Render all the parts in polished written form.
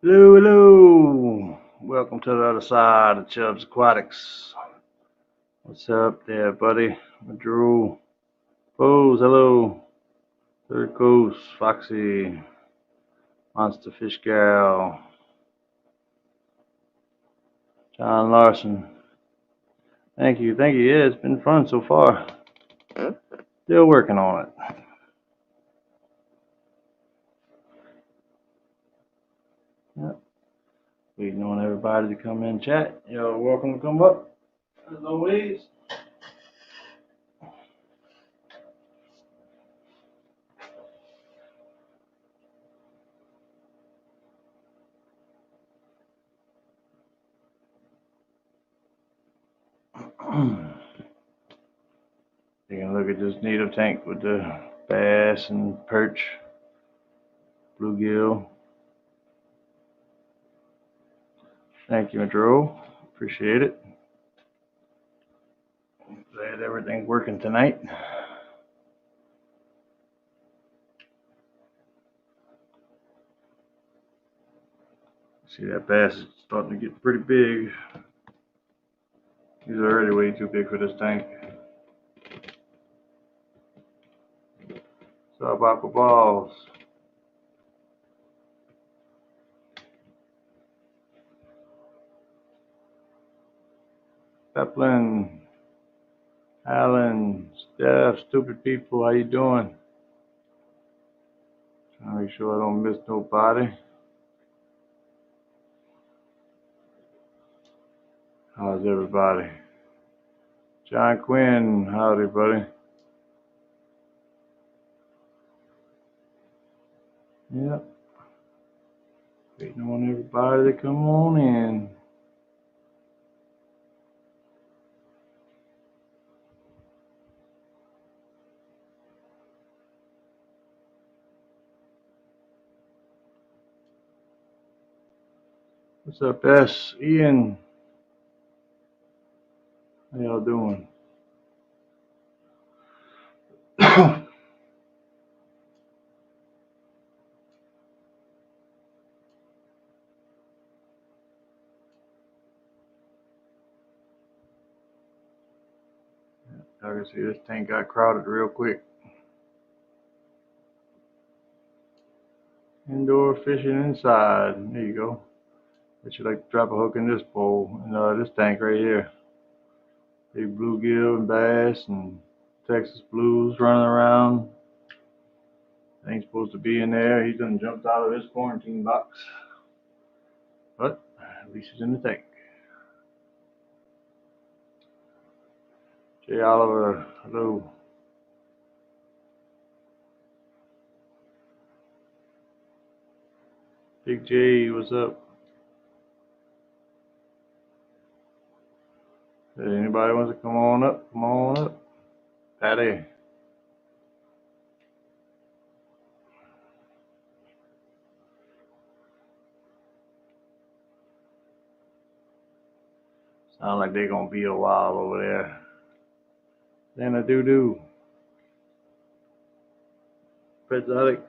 Hello, hello. Welcome to the other side of Chubbs Aquatics. What's up there, buddy? Drew. Pose, hello. Third Coast, Foxy, Monster Fish Gal, John Larson. Thank you, thank you. Yeah, it's been fun so far. Still working on it. Yep. Waiting on everybody to come in and chat. You're welcome to come up, as always. Taking a look at this native tank with the bass and perch, bluegill. Thank you, Drew. Appreciate it. Glad everything's working tonight. See, that bass is starting to get pretty big. He's already way too big for this tank. What's up, Aqua Balls? Peplin, Alan, Steph, stupid people, how you doing? Trying to make sure I don't miss nobody. How's everybody? John Quinn, howdy, buddy. Yep. Waiting on everybody to come on in. What's up, S? Ian? How y'all doing? Y'all can see this tank got crowded real quick. Indoor fishing inside. There you go. Bet you like to drop a hook in this bowl, in this tank right here. Big bluegill and bass and Texas blues running around. Ain't supposed to be in there. He done jumped out of his quarantine box. But at least he's in the tank. Jay Oliver, hello. Big J, what's up? Hey, anybody wants to come on up? Come on up. Patty. Sound like they're gonna be a while over there. Then a doo-doo. Exotic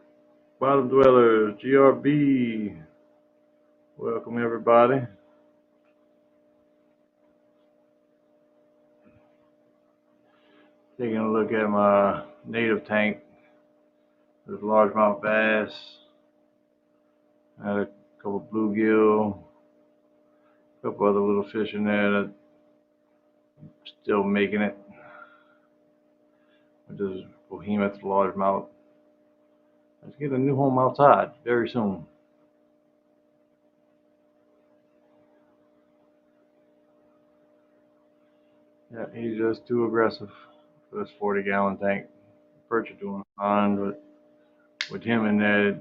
Bottom Dwellers, GRB. Welcome everybody. Taking a look at my native tank. There's largemouth bass. I had a couple bluegill. A couple other little fish in there that still making it. With this behemoth largemouth. Let's get a new home outside very soon. Yeah, he's just too aggressive for this 40-gallon tank. Perch are doing fine, but with him in there, it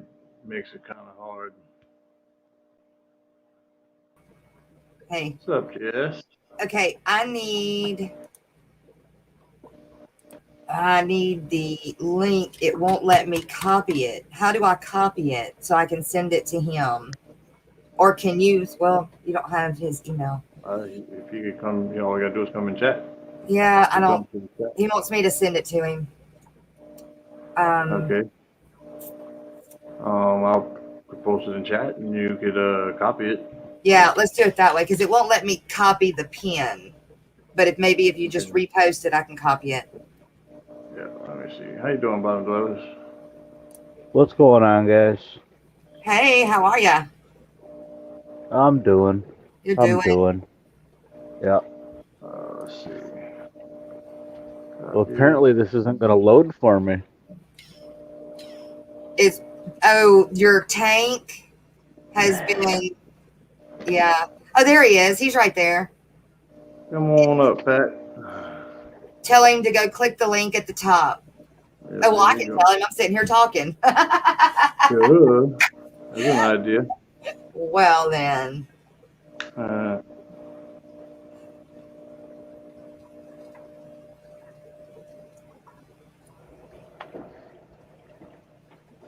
makes it kind of hard. Hey. What's up, Jess? Okay, I need the link. It won't let me copy it. How do I copy it so I can send it to him? Or can you? Well, you don't have his email. If you could come, all you gotta do is come and chat. Yeah, I don't. He wants me to send it to him. Okay. I'll could post it in chat and you could copy it. Yeah, let's do it that way because it won't let me copy the pin. But if you just repost it, I can copy it. Yeah, let me see. How you doing, Bottom Dwellers? What's going on, guys? Hey, how are ya? I'm doing. You're doing. Yeah. Let's see. Well, apparently this isn't going to load for me. Your tank has been. Yeah. Oh, there he is. He's right there. Come on up, Pat. Tell him to go click the link at the top. Yeah, oh, well, I can tell him. I'm sitting here talking. Sure. That's an idea. Well, then.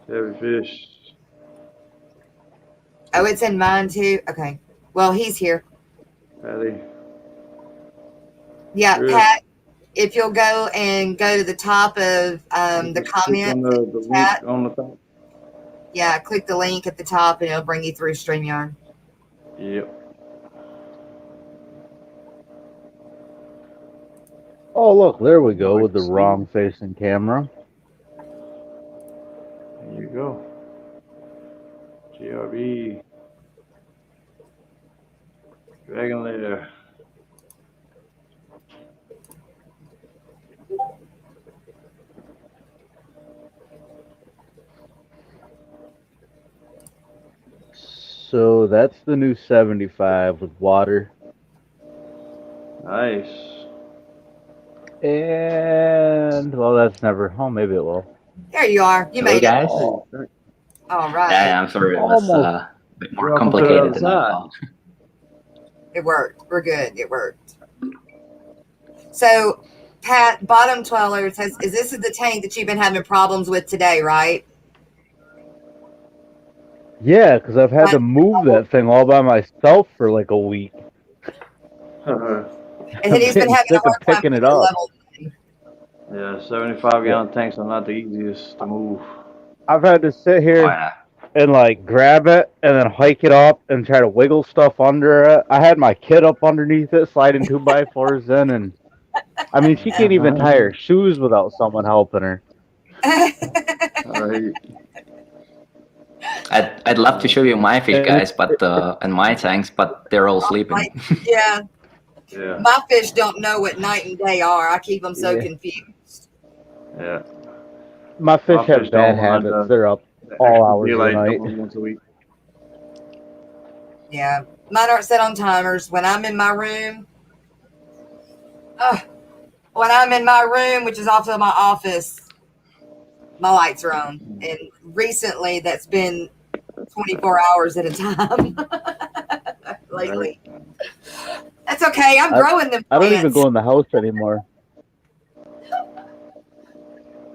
Heavy fish. Oh, it's in mine too? Okay. Well, he's here. Patty. Yeah, Good. Pat, if you'll go to the top of the comment the chat. link on the top. Yeah, click the link at the top and it'll bring you through StreamYard. Yep. Oh, look, there we go with the wrong facing camera. There you go. GRB. Dragon Lair. So that's the new 75 with water. Nice. And, well, that's never. Oh, maybe it will. There you are. You made guys. it. Oh. All right. Yeah, I'm sorry. It was a bit more complicated than I thought. It worked. We're good. It worked. So, Pat, Bottom Dweller says, is this the tank that you've been having problems with today, right? Yeah, because I've had to move that thing all by myself for like a week. And then he's been having sick of picking it up. Yeah, 75-gallon tanks are not the easiest to move. I've had to sit here and like grab it and then hike it up and try to wiggle stuff under it. I had my kid up underneath it, sliding 2x4s in, and I mean she can't even tie her shoes without someone helping her. Right. I'd love to show you my fish, guys, but and my tanks, but they're all sleeping. Yeah. Yeah. My fish don't know what night and day are. I keep them so confused. Yeah. My fish have bad habits. They're up all hours of the night. Once a week. Yeah. Mine aren't set on timers. When I'm in my room, which is also my office, my lights are on. And recently that's been 24 hours at a time lately. That's okay. I'm growing them plants. I don't even go in the house anymore.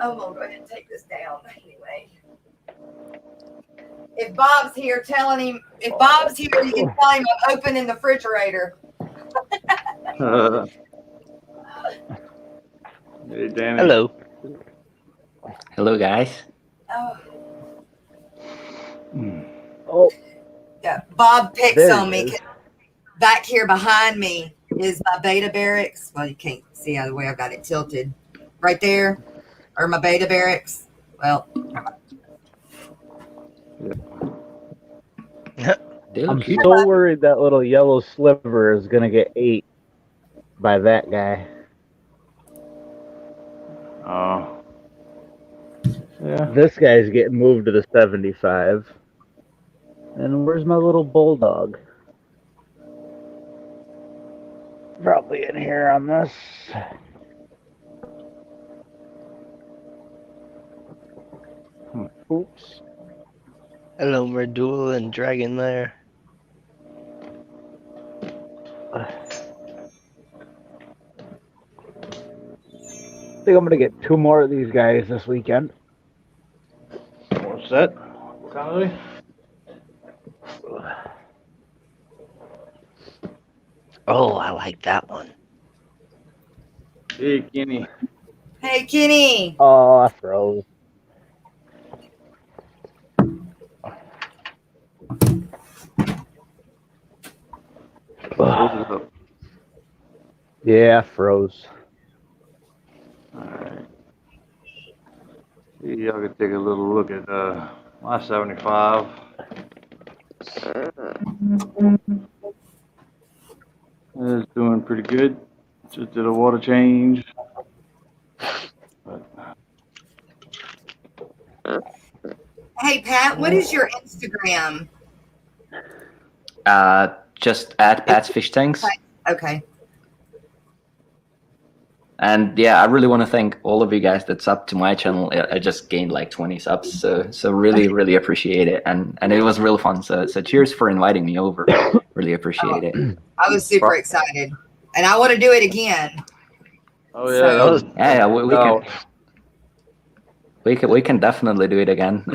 I'm going to go ahead and take this down anyway. If Bob's here, you can tell him I'm opening the refrigerator. Hey, Danny. Hello. Hello, guys. Oh. Yeah, Bob picks on me. Back here behind me is my beta barracks. Well, you can't see the way I've got it tilted. Right there are my beta barracks. Well, I'm so worried that little yellow sliver is going to get ate by that guy. Oh. Yeah. This guy's getting moved to the 75. And where's my little bulldog? Probably in here on this. Oops. Hello, Merdula and Dragon Lair. I think I'm going to get 2 more of these guys this weekend. What's that? What kind are they? Oh, I like that one. Hey, Kenny. hey, Kenny. Oh, I froze. Froze up. Yeah, froze. Alright. See, y'all can take a little look at my 75. It's doing pretty good. Just did a water change. But, Hey, Pat, what is your Instagram? Just at Pat's Fish Tanks. Okay. And yeah, I really want to thank all of you guys that's up to my channel. I just gained like 20 subs, so really appreciate it, and it was real fun. So cheers for inviting me over. Really appreciate it. I was super excited, and I want to do it again. oh yeah, So- we can definitely do it again.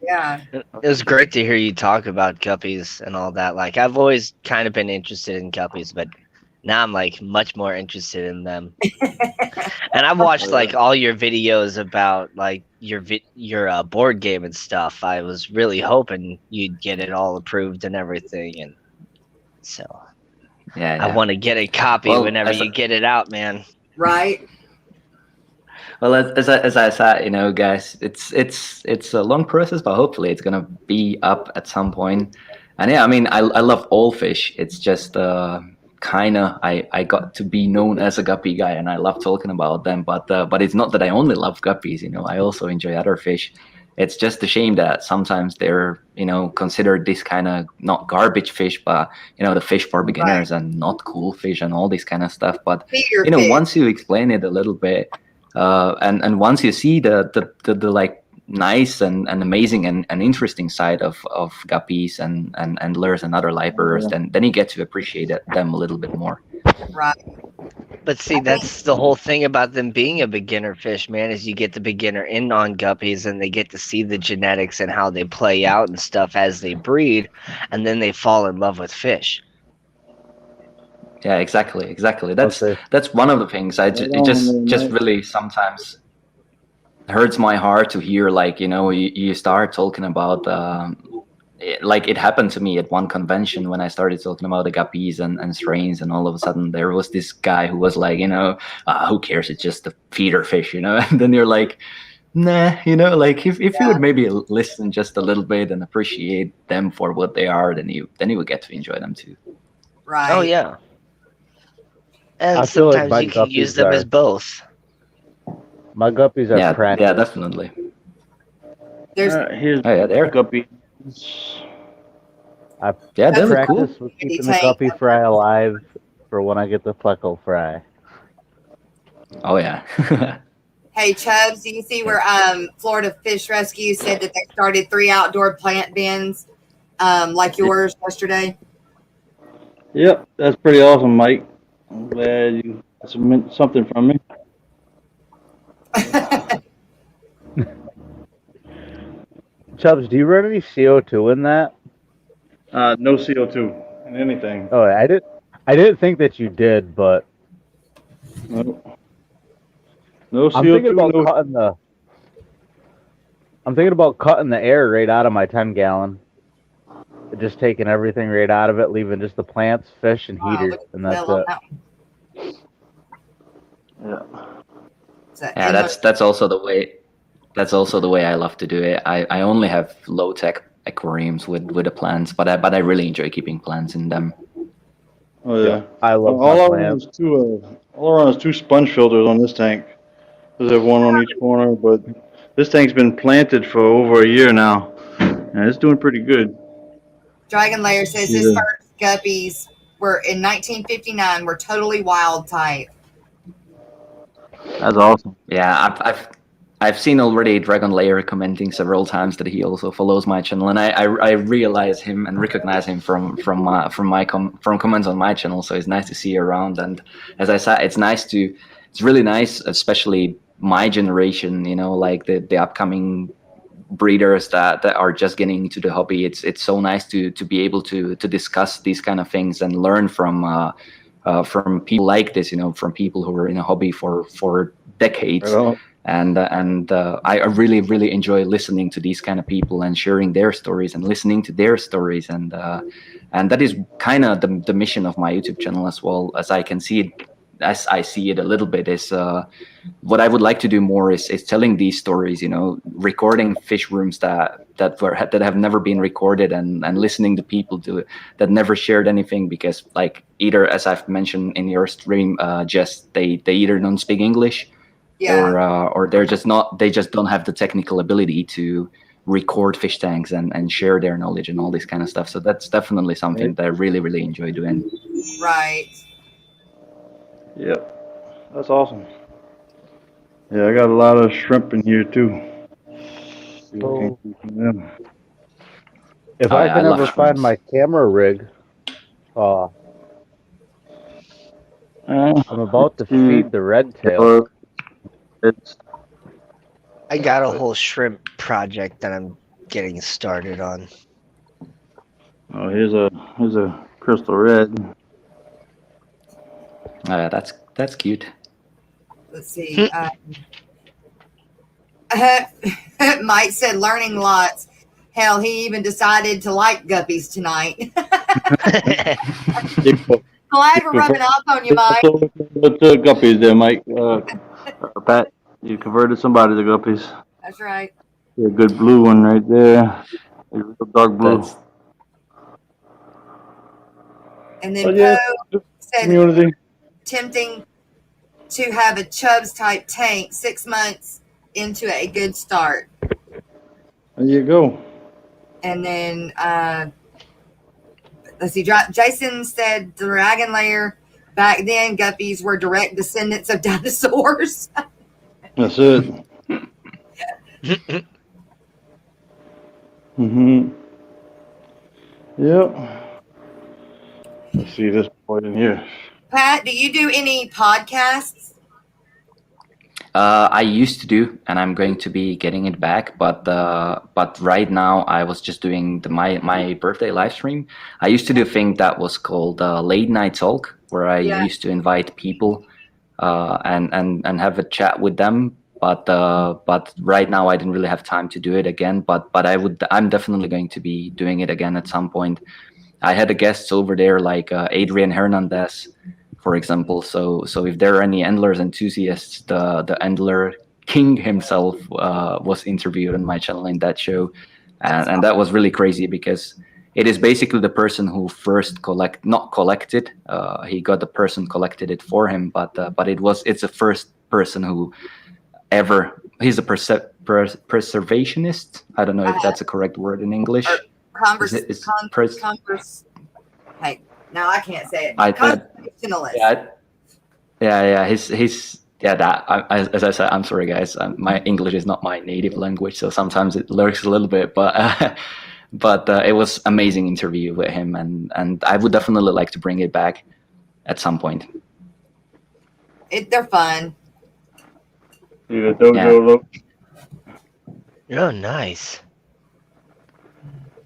Yeah. It was great to hear you talk about guppies and all that. Like, I've always kind of been interested in guppies, but now I'm like much more interested in them. And I've watched like all your videos about like your board game and stuff. I was really hoping you'd get it all approved and everything, and so yeah. I want to get a copy whenever you get it out, man. Right. Well, as I said, you know, guys, it's a long process, but hopefully it's gonna be up at some point. And yeah, I mean, I love all fish. It's just kind of I got to be known as a guppy guy, and I love talking about them. But it's not that I only love guppies. You know, I also enjoy other fish. It's just a shame that sometimes they're, you know, considered this kind of not garbage fish, but you know, the fish for beginners and not cool fish and all this kind of stuff. But you know, once you explain it a little bit, and once you see the like nice and amazing and interesting side of guppies and lures and other live birds, then you get to appreciate them a little bit more. Right. But see, that's the whole thing about them being a beginner fish, man, is you get the beginner in on guppies and they get to see the genetics and how they play out and stuff as they breed, and then they fall in love with fish. Yeah, exactly. That's one of the things. It just really sometimes hurts my heart to hear, like, you know, you start talking about like it happened to me at one convention when I started talking about the guppies and strains, and all of a sudden there was this guy who was like, you know, who cares? It's just a feeder fish, you know. And then you're like, nah, you know, like if you would maybe listen just a little bit and appreciate them for what they are, then you would get to enjoy them too. Right. Oh yeah. And sometimes you can use them as both. My guppies are practice. Yeah, definitely. There's they're guppies. They look cool. Practice with keeping the guppy fry alive for when I get the pleco fry. Oh yeah. Hey Chubbs, do you see where Florida Fish Rescue said that they started 3 outdoor plant bins like yours yesterday? Yep, that's pretty awesome, Mike. I'm glad you got something from me. Chubbs, do you run any CO2 in that? No CO2 in anything. Oh, I didn't think that you did, but no CO2. I'm thinking about cutting the air right out of my 10-gallon. Just taking everything right out of it, leaving just the plants, fish, and heater, and that's it. Yeah, that's also the way. That's also the way I love to do it. I only have low tech aquariums with the plants, but I really enjoy keeping plants in them. Oh yeah, I love all I run is 2 sponge filters on this tank. There's have one on each corner, but this tank's been planted for over a year now, and it's doing pretty good. Dragon Layer says his first guppies were in 1959 were totally wild type. That's awesome. Yeah, I've seen already Dragon Layer commenting several times that he also follows my channel, and I realize him and recognize him from comments on my channel. So it's nice to see you around. And as I said, it's really nice, especially my generation. You know, like the upcoming breeders that are just getting into the hobby. It's so nice to be able to discuss these kind of things and learn from people like this. You know, from people who are in a hobby for decades. And I really enjoy listening to these kind of people and sharing their stories and listening to their stories. And and that is kind of the mission of my YouTube channel as well. As I can see it, as I see it a little bit, is what I would like to do more is telling these stories, recording fish rooms that have never been recorded, and listening to people do it that never shared anything, because like either, as I've mentioned in your stream, Jess, they either don't speak English, or they just don't have the technical ability to record fish tanks and share their knowledge and all this kind of stuff. So that's definitely something that I really, really enjoy doing. Right. Yep, that's awesome. Yeah, I got a lot of shrimp in here too. So, Yeah. if Oh, I yeah, can I love ever find shrimps. my camera rig, I'm about to feed the red tail. It's I got a whole shrimp project that I'm getting started on. oh, here's a crystal red. That's cute. Let's see. Mike said learning lots. Hell, he even decided to like guppies tonight. Glad we're rubbing off on you, Mike. With the guppies there, Mike. Pat, you converted somebody to guppies. That's right. A good blue one right there. A real dark blue. And then Poe said, community. tempting to have a Chubbs type tank 6 months into a good start. There you go. And then let's see. Jason said the dragon layer back then guppies were direct descendants of dinosaurs. That's it. Yep. Let's see this point in here. Pat, do you do any podcasts? I used to do, and I'm going to be getting it back. But right now, I was just doing my birthday live stream. I used to do a thing that was called Late Night Talk, where I used to invite people and have a chat with them. But right now, I didn't really have time to do it again. But I'm definitely going to be doing it again at some point. I had the guests over there like Adrian Hernandez, for example. So if there are any Endlers enthusiasts, the Endler King himself was interviewed on my channel in that show, and that was really crazy because it is basically the person who first not collected. He got the person collected it for him, but it's the first person who ever. He's a preservationist. I don't know if that's a correct word in English. Hey, now I can't say it. Conversationalist. Yeah. He's that. As I said, I'm sorry, guys. My English is not my native language, so sometimes it lurks a little bit. But it was amazing interview with him, and I would definitely like to bring it back at some point. They're fun. See the dojo look. Oh, nice.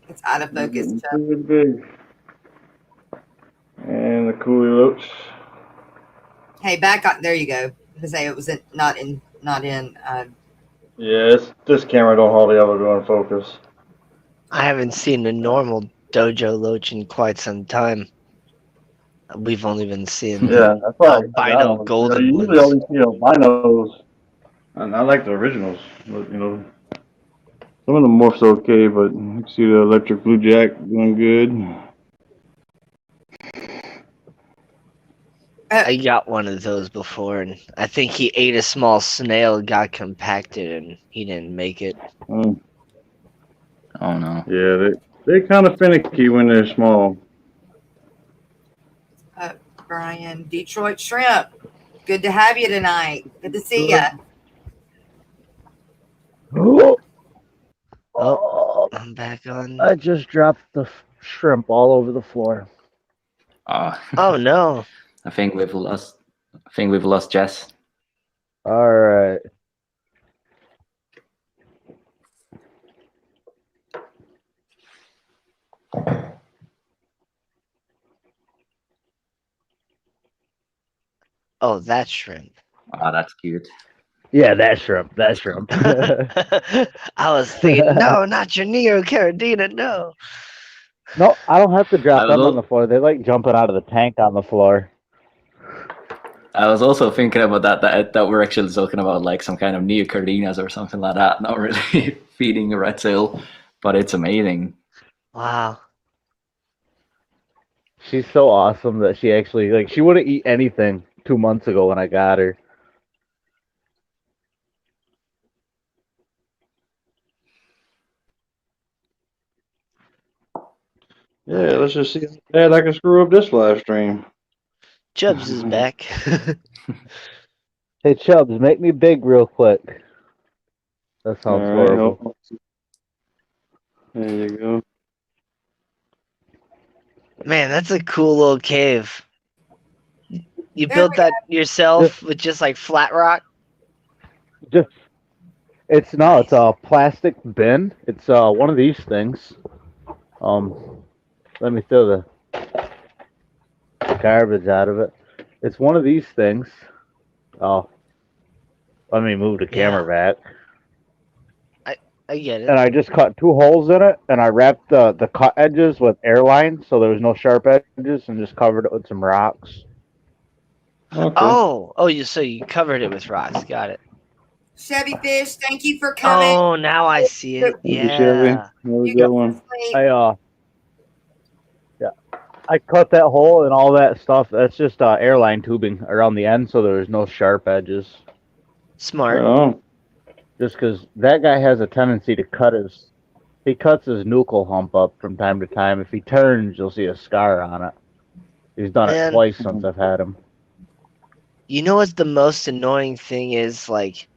It's out of focus, Chuck. Big. And the coolie loach. Hey, back on. There you go. Because it was not in. Yeah, this camera don't hardly ever go in focus. I haven't seen a normal dojo loach in quite some time. We've only been seeing that's right. albino golden you ones. usually only see albinos. And I like the originals, but some of the morphs okay, but you see the electric blue jack doing good. I got one of those before, and I think he ate a small snail, got compacted, and he didn't make it. Oh no. Yeah, they're kind of finicky when they're small. Brian, Detroit Shrimp. Good to have you tonight. Good to see you. Oh, I'm back on. I just dropped the shrimp all over the floor. Oh no. I think we've lost Jess. All right. Oh, that shrimp. Oh, that's cute. Yeah, that shrimp. That shrimp. I was thinking, no, not your Neo Carradina, no. No, I don't have to drop I was them on the al- floor. They like jumping out of the tank on the floor. I was also thinking about that we're actually talking about like some kind of neocordinas or something like that, not really feeding a red tail, but it's amazing. Wow. She's so awesome that she actually like she wouldn't eat anything 2 months ago when I got her. Yeah, let's just see how bad I can screw up this live stream. Chubbs is back. Hey Chubbs, make me big real quick. That All sounds right, horrible. there you go. Man, that's a cool little cave. You There built we that yourself with just like flat rock? Just it's a plastic bin. It's one of these things. Let me throw the garbage out of it. It's one of these things. Oh, let me move the camera back. I get it. And I just cut 2 holes in it, and I wrapped the cut edges with airline, so there was no sharp edges, and just covered it with some rocks. Okay. Oh, you covered it with rocks. Got it. Chevy Fish, thank you for coming. Oh, now I see it. Thank you, Chevy. Yeah. That was a You good go one. to sleep. I cut that hole and all that stuff. That's just airline tubing around the end, so there was no sharp edges. Smart. Right on. Just because that guy has a tendency to he cuts his nuchal hump up from time to time. If he turns, you'll see a scar on it. He's done it Man. twice since I've had him. You know what the most annoying thing is, like,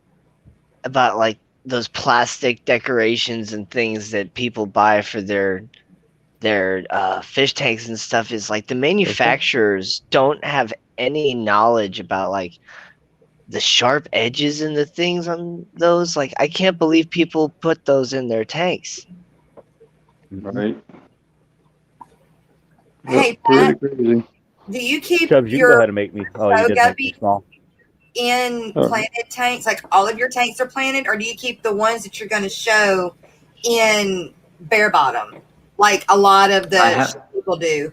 about like those plastic decorations and things that people buy for their fish tanks and stuff is like the manufacturers don't have any knowledge about like the sharp edges and the things on those. Like, I can't believe people put those in their tanks. Right. Hey, Pretty Pat, crazy. do you keep Chubbs, you can go your ahead and make me. Oh, you did make me guppy small. in Oh. planted tanks? Like all of your tanks are planted, or do you keep the ones that you're going to show in bare bottom, like a lot of the people do?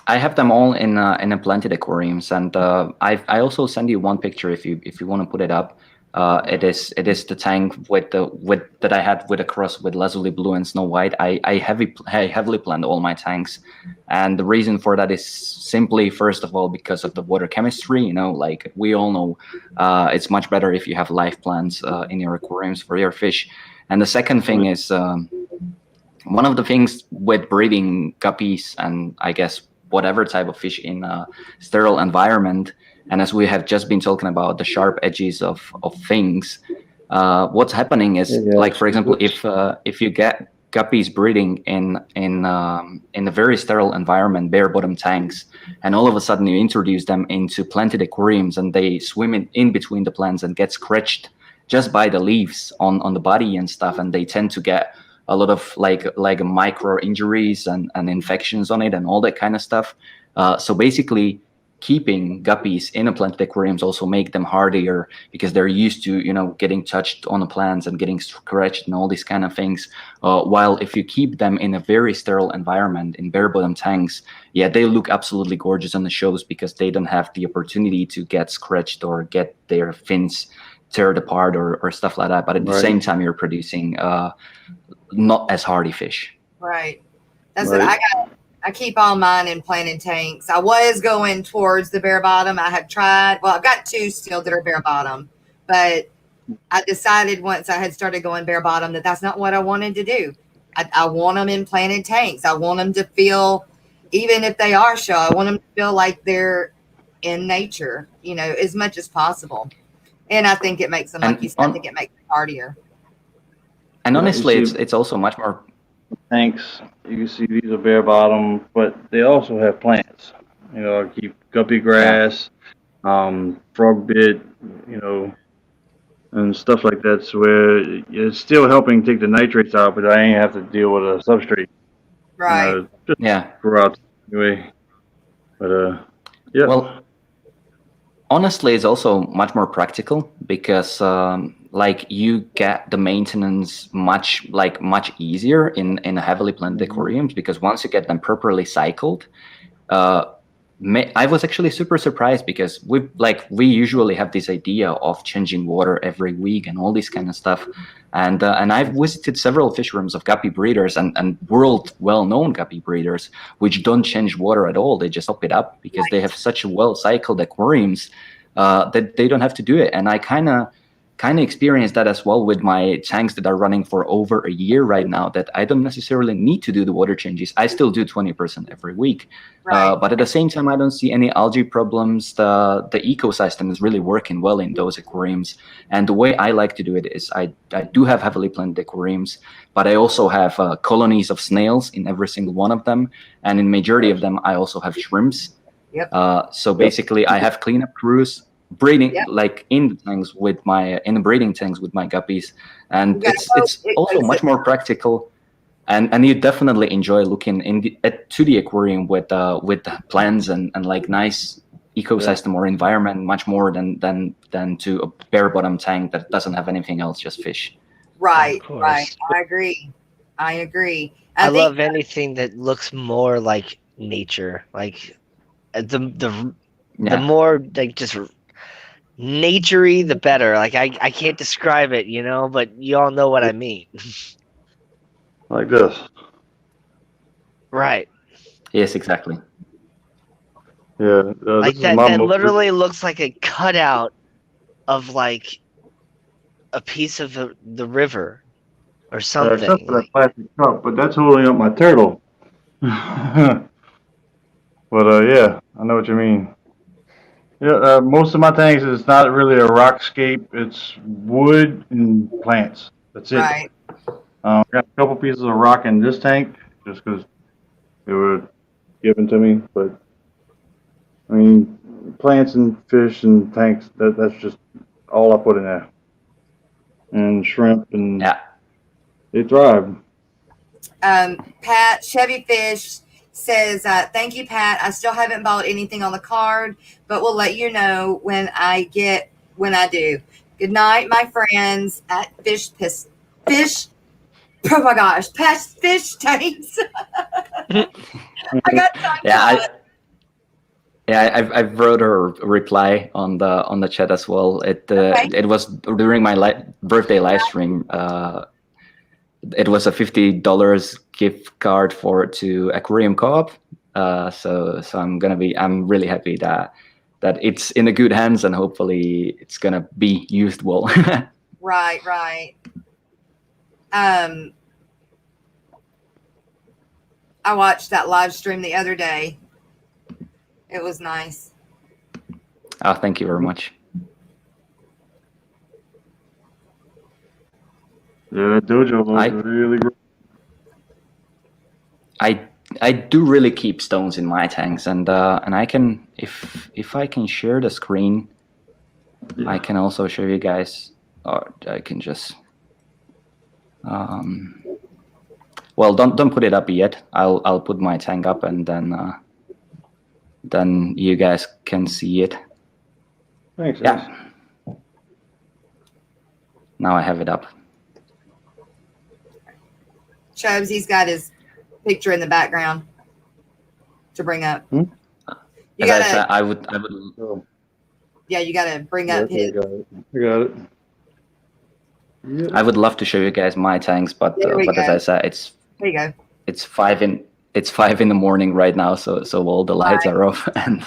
I have them all in a planted aquariums, and I also send you one picture if you want to put it up. It is the tank with that I had with a cross with lazuli blue and snow white. I heavily planned all my tanks, and the reason for that is simply, first of all, because of the water chemistry. You know, like we all know, it's much better if you have live plants in your aquariums for your fish. And the second thing is one of the things with breeding guppies and I guess whatever type of fish in a sterile environment, and as we have just been talking about the sharp edges of things, what's happening is, like, for example, if you get guppies breeding in a very sterile environment, bare bottom tanks, and all of a sudden you introduce them into planted aquariums and they swim in between the plants and get scratched just by the leaves on the body and stuff, and they tend to get a lot of like micro injuries and infections on it and all that kind of stuff. So basically, keeping guppies in a planted aquariums also make them hardier because they're used to, you know, getting touched on the plants and getting scratched and all these kind of things. While if you keep them in a very sterile environment in bare bottom tanks, yeah, they look absolutely gorgeous on the shows because they don't have the opportunity to get scratched or get their fins teared apart or stuff like that. But at the same time, you're producing not as hardy fish. Right. That's what I keep all mine in planted tanks. I was going towards the bare bottom. I have tried. Well, I've got two still that are bare bottom, but I decided once I had started going bare bottom that that's not what I wanted to do. I want them in planted tanks. I want them to feel, even if they are show, I want them to feel like they're in nature, you know, as much as possible. And I think it makes them, like you said, I think it makes them hardier. And honestly, it's also much more tanks. You can see these are bare bottom, but they also have plants. You know, I keep guppy grass, frog bit, you know, and stuff like that. So where it's still helping take the nitrates out, but I ain't have to deal with a substrate. Right. Throughout anyway. But yeah. Well, honestly, it's also much more practical because like you get the maintenance much easier in heavily planted aquariums, because once you get them properly cycled, I was actually super surprised, because we usually have this idea of changing water every week and all this kind of stuff, and I've visited several fish rooms of guppy breeders and world well-known guppy breeders which don't change water at all. They just top it up because they have such well cycled aquariums that they don't have to do it. And I kind of experienced that as well with my tanks that are running for over a year right now, that I don't necessarily need to do the water changes. I still do 20% every week. But at the same time, I don't see any algae problems. The ecosystem is really working well in those aquariums. And the way I like to do it is I do have heavily planted aquariums, but I also have colonies of snails in every single one of them. And in majority of them, I also have shrimps. Yep. So basically, I have cleanup crews breeding like in the tanks with my breeding tanks with my guppies, and it's also much more practical. And you definitely enjoy looking to the aquarium with plants and like nice ecosystem or environment much more than to a bare bottom tank that doesn't have anything else, just fish. Right. I agree. I love anything that looks more like nature, like the more like just naturey, the better. Like I can't describe it, but you all know what I mean. Like this. Right. Yes, exactly. Yeah. Like that literally looks like a cutout of like a piece of the river or something. Except for that plastic cup, but that's holding up my turtle. But yeah, I know what you mean. Yeah, most of my tanks is not really a rockscape. It's wood and plants. That's it. Right. I got a couple pieces of rock in this tank just because they were given to me. But I mean, plants and fish and tanks. That's just all I put in there. And shrimp and they thrive. Pat Chevy Fish says, "Thank you, Pat. I still haven't bought anything on the card, but we'll let you know when I do. Good night, my friends at Fish. Oh my gosh, Pat Fish Tanks. I got time. I wrote a reply on the chat as well. It was during my birthday live stream. It was a $50 gift card to Aquarium Co-op. So I'm really happy that it's in the good hands, and hopefully it's gonna be used well. Right. I watched that live stream the other day. It was nice. Oh, thank you very much. Yeah, that dojo looks really great. I do really keep stones in my tanks, and I can, if I can share the screen, I can also show you guys. Or I can just well, don't put it up yet. I'll put my tank up, and then you guys can see it. Thanks. Yeah. Now I have it up. Chubbs, he's got his picture in the background to bring up. You gotta, I would. Yeah, you gotta bring up his. I got it. Yeah. I would love to show you guys my tanks, but as I said, it's there you go. It's 5 in the morning right now, so all the lights are off. And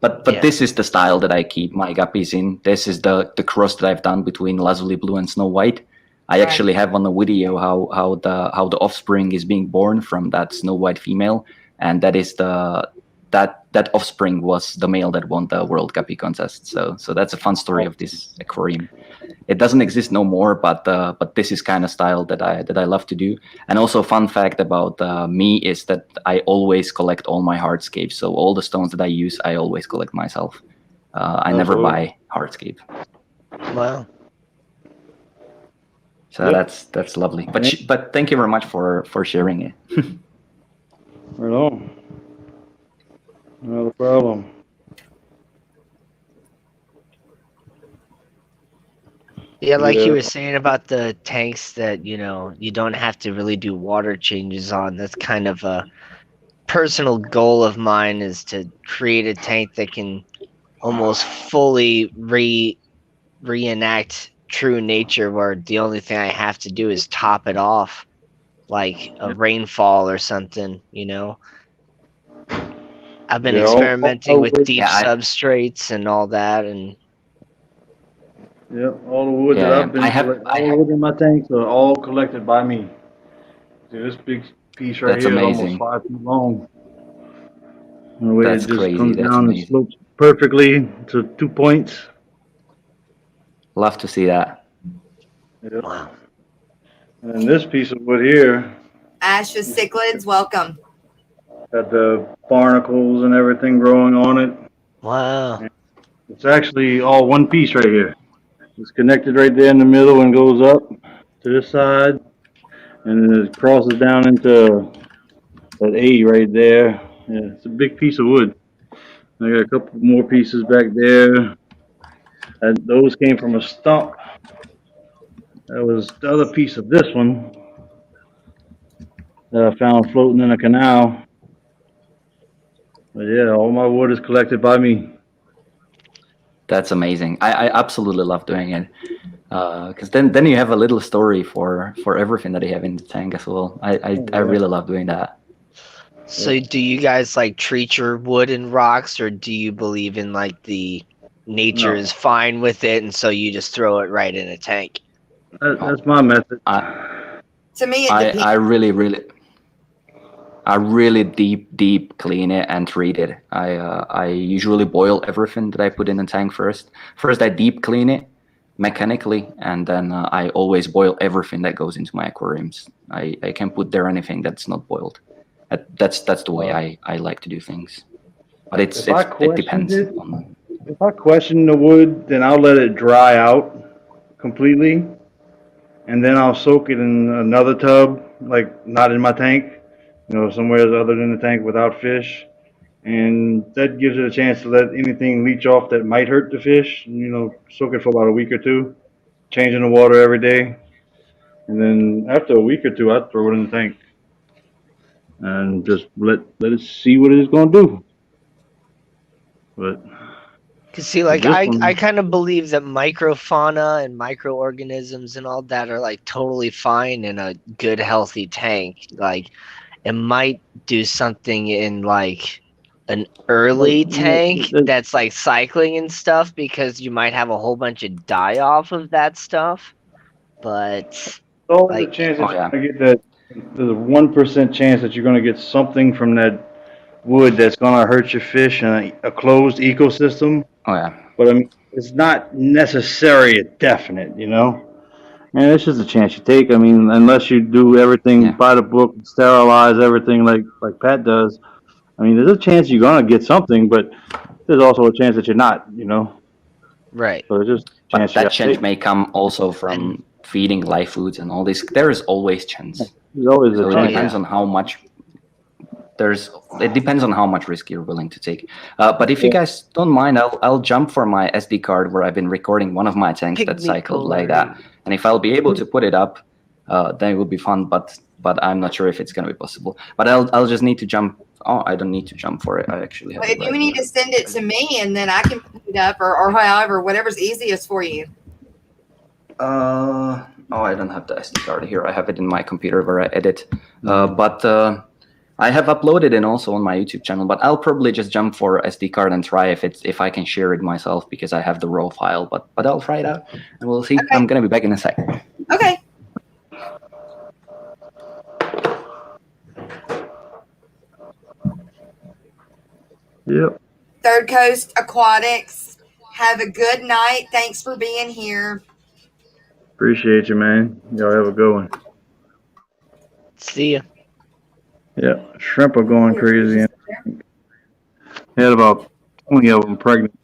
but this is the style that I keep my guppies in. This is the cross that I've done between Lazuli Blue and Snow White. I actually have on the video how the offspring is being born from that Snow White female, and that is that offspring was the male that won the World Guppy contest. So that's a fun story of this aquarium. It doesn't exist no more, but this is kind of style that I love to do. And also, fun fact about me is that I always collect all my hardscapes. So all the stones that I use, I always collect myself. I never buy hardscape. Wow. So that's lovely. But thank you very much for sharing it. Right on. Not a problem. Yeah, like you Yeah. were saying about the tanks that, you don't have to really do water changes on. That's kind of a personal goal of mine, is to create a tank that can almost fully reenact true nature, where the only thing I have to do is top it off like a rainfall or something. I've been Yeah. experimenting with deep Yeah, substrates and all that, and Yeah, all the wood that yeah, I've been all the wood in my tanks are all collected by me. See, this big piece right that's here is almost amazing. 5 feet long. And the way it That's just crazy. comes That's down and amazing. slopes perfectly to 2 points. Love to see that. Yep. wow. And this piece of wood here Ash's cichlids, welcome. got the barnacles and everything growing on it. Wow. It's actually all one piece right here. It's connected right there in the middle and goes up to this side, and then it crosses down into that A right there. Yeah, it's a big piece of wood. I got a couple more pieces back there. And those came from a stump. That was the other piece of this one that I found floating in a canal. But yeah, all my wood is collected by me. That's amazing. I absolutely love doing it. Because then you have a little story for everything that you have in the tank as well. I Yeah. really love doing that. So do you guys like treat your wood and rocks, or do you believe in like the nature No, is fine with it and so you just throw it right in a tank? that's my method. I To me, it I depends. I really deep clean it and treat it. I usually boil everything that I put in the tank first. First I deep clean it mechanically, and then I always boil everything that goes into my aquariums. I can't put there anything that's not boiled. That's the way I like to do things. But If I it questioned depends it, on. if I question the wood, then I'll let it dry out completely, and then I'll soak it in another tub, like not in my tank, somewhere other than the tank without fish. And that gives it a chance to let anything leach off that might hurt the fish. Soak it for about a week or two, changing the water every day, and then after a week or two, I'd throw it in the tank and just let it see what it's gonna do. But Cause see, with like this I one, kind of believe that microfauna and microorganisms and all that are like totally fine in a good healthy tank. Like it might do something in like an but early tank that's like cycling and stuff, because you might have a whole bunch of die off of that stuff. But there's always a like, chance Oh that you're yeah, gonna get that. There's a 1% chance that you're gonna get something from that wood that's gonna hurt your fish in a closed ecosystem. oh yeah. But I mean, it's not necessarily a definite. And it's just a chance you take. I mean, unless you do everything Yeah. by the book, sterilize everything like Pat does. I mean, there's a chance you're gonna get something, but there's also a chance that you're not. right. So it's just a But chance you that gotta chance take. may come also And from feeding live foods and all this. There is always chance. There's always a So it oh chance. depends yeah. on how much it depends on how much risk you're willing to take. But if you guys don't mind, I'll jump for my SD card where I've been recording one of my tanks that Pygmy cycled like core. that. And if I'll be able to put it up, then it will be fun. But I'm not sure if it's gonna be possible. But I'll just need to jump. Oh, I don't need to jump for it. I actually have But it if you right need here. to send it to me and then I can put it up, or however, whatever's easiest for you. Oh, I don't have the SD card here. I have it in my computer where I edit. But I have uploaded it also on my YouTube channel. But I'll probably just jump for SD card and try if I can share it myself, because I have the raw file. But I'll try it out and we'll see. Okay. I'm gonna be back in a sec. Okay. Yep. Third Coast Aquatics. Have a good night. Thanks for being here. Appreciate you, man. Y'all have a good one. See ya. Yeah, shrimp are going crazy. Had about 20 of them pregnant.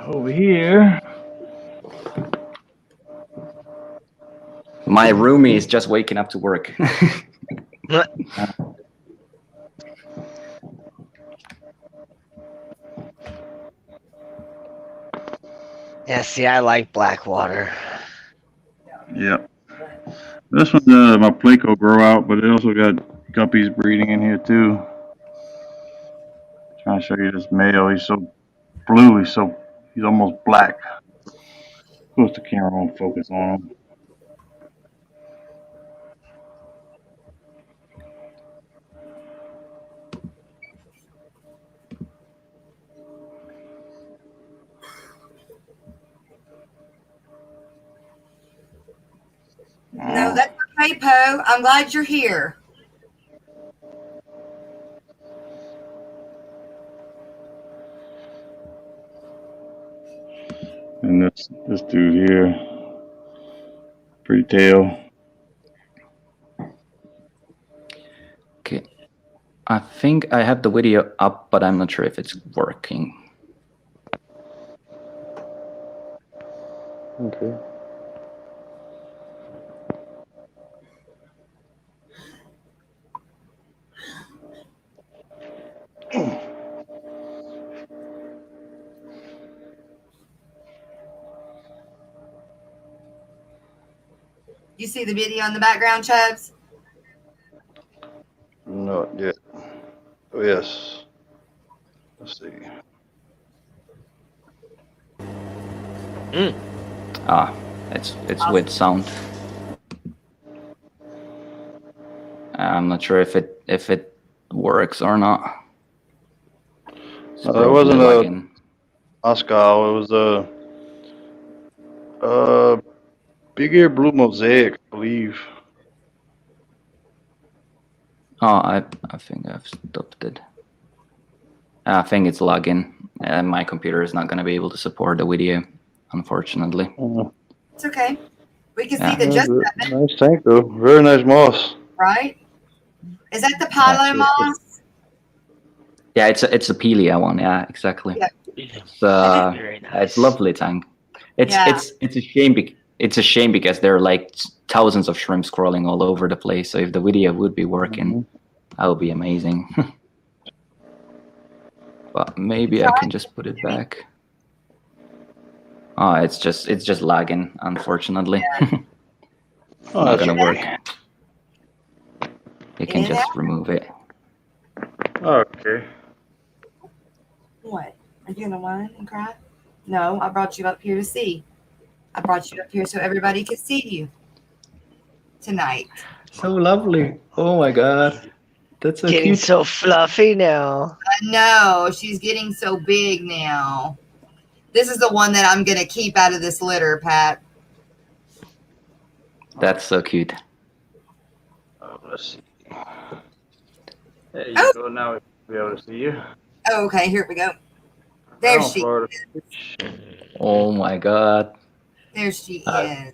Over here, My roomie is just waking up to work. Yeah, see, I like Blackwater. Yep. This one, my Placo grow out, but it also got guppies breeding in here too. Trying to show you this male. He's so blue. He's almost black. Of course, the camera won't focus on him. No, that's okay, Poe. I'm glad you're here. And this dude here, pretty tail. Okay. I think I have the video up, but I'm not sure if it's working. Okay. You see the video in the background, Chubbs? Not yet. Oh, yes. Let's see. Ah, it's with sound. I'm not sure if it works or not. It's It wasn't lagging. Oscar. It was big ear blue mosaic, I believe. Oh, I think I've stopped it. I think it's lagging, and my computer is not going to be able to support the video, unfortunately. It's okay. We can Yeah. see the just Nice tank though. Very nice moss. right? Is that the Palo Yeah, moss? Yeah, it's a Pelia one. Yeah, exactly. Yeah. Very nice. It's lovely tank. It's a shame. It's a shame because there are like thousands of shrimps crawling all over the place. So if the video would be working, that would be amazing. But maybe I can just put it back. Oh, it's just lagging, unfortunately. Not gonna work. You can just remove it. Okay. What? Are you gonna whine and cry? No, I brought you up here to see. I brought you up here so everybody could see you tonight. So lovely. Oh my god. That's so Getting cute. so fluffy now. I know, she's getting so big now. This is the one that I'm gonna keep out of this litter, Pat. That's so cute. Let's see. There you go. Now we'll be able to see you. Oh, okay, here we go. There she Oh my god. There she is.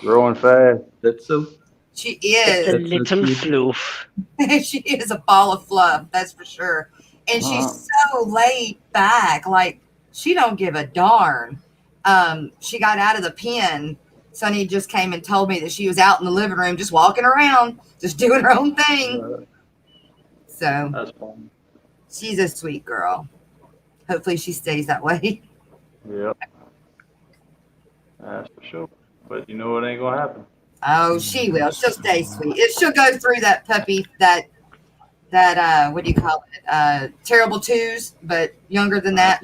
Growing fast. That's so She It's a is. little floof. She is a ball of fluff, that's for sure. And she's so laid back, like she don't give a darn. She got out of the pen. Sonny just came and told me that she was out in the living room, just walking around, just doing her own thing. So That's fun. she's a sweet girl. Hopefully she stays that way. Yep. That's for sure. But you know it ain't gonna happen. Oh, she will. She'll stay sweet. She'll go through that puppy, that what do you call it? Terrible twos, but younger than that.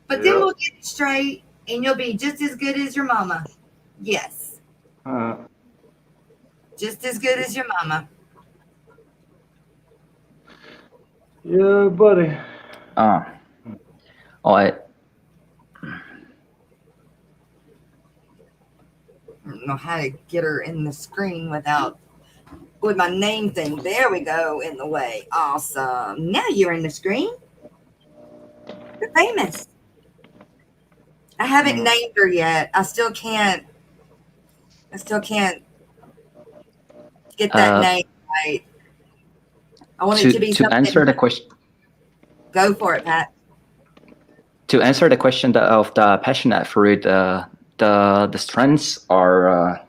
But then we'll get it straight, and you'll be just as good as your mama. Yes, just as good as your mama. Yeah, buddy. oh, I don't know how to get her in the screen with my name thing. There we go, in the way. Awesome. Now you're in the screen. You're famous. I haven't named her yet. I still can't get that name right. I want it to be something. To answer the question. Go for it, Pat. To answer the question of the passionate fruit, the strands are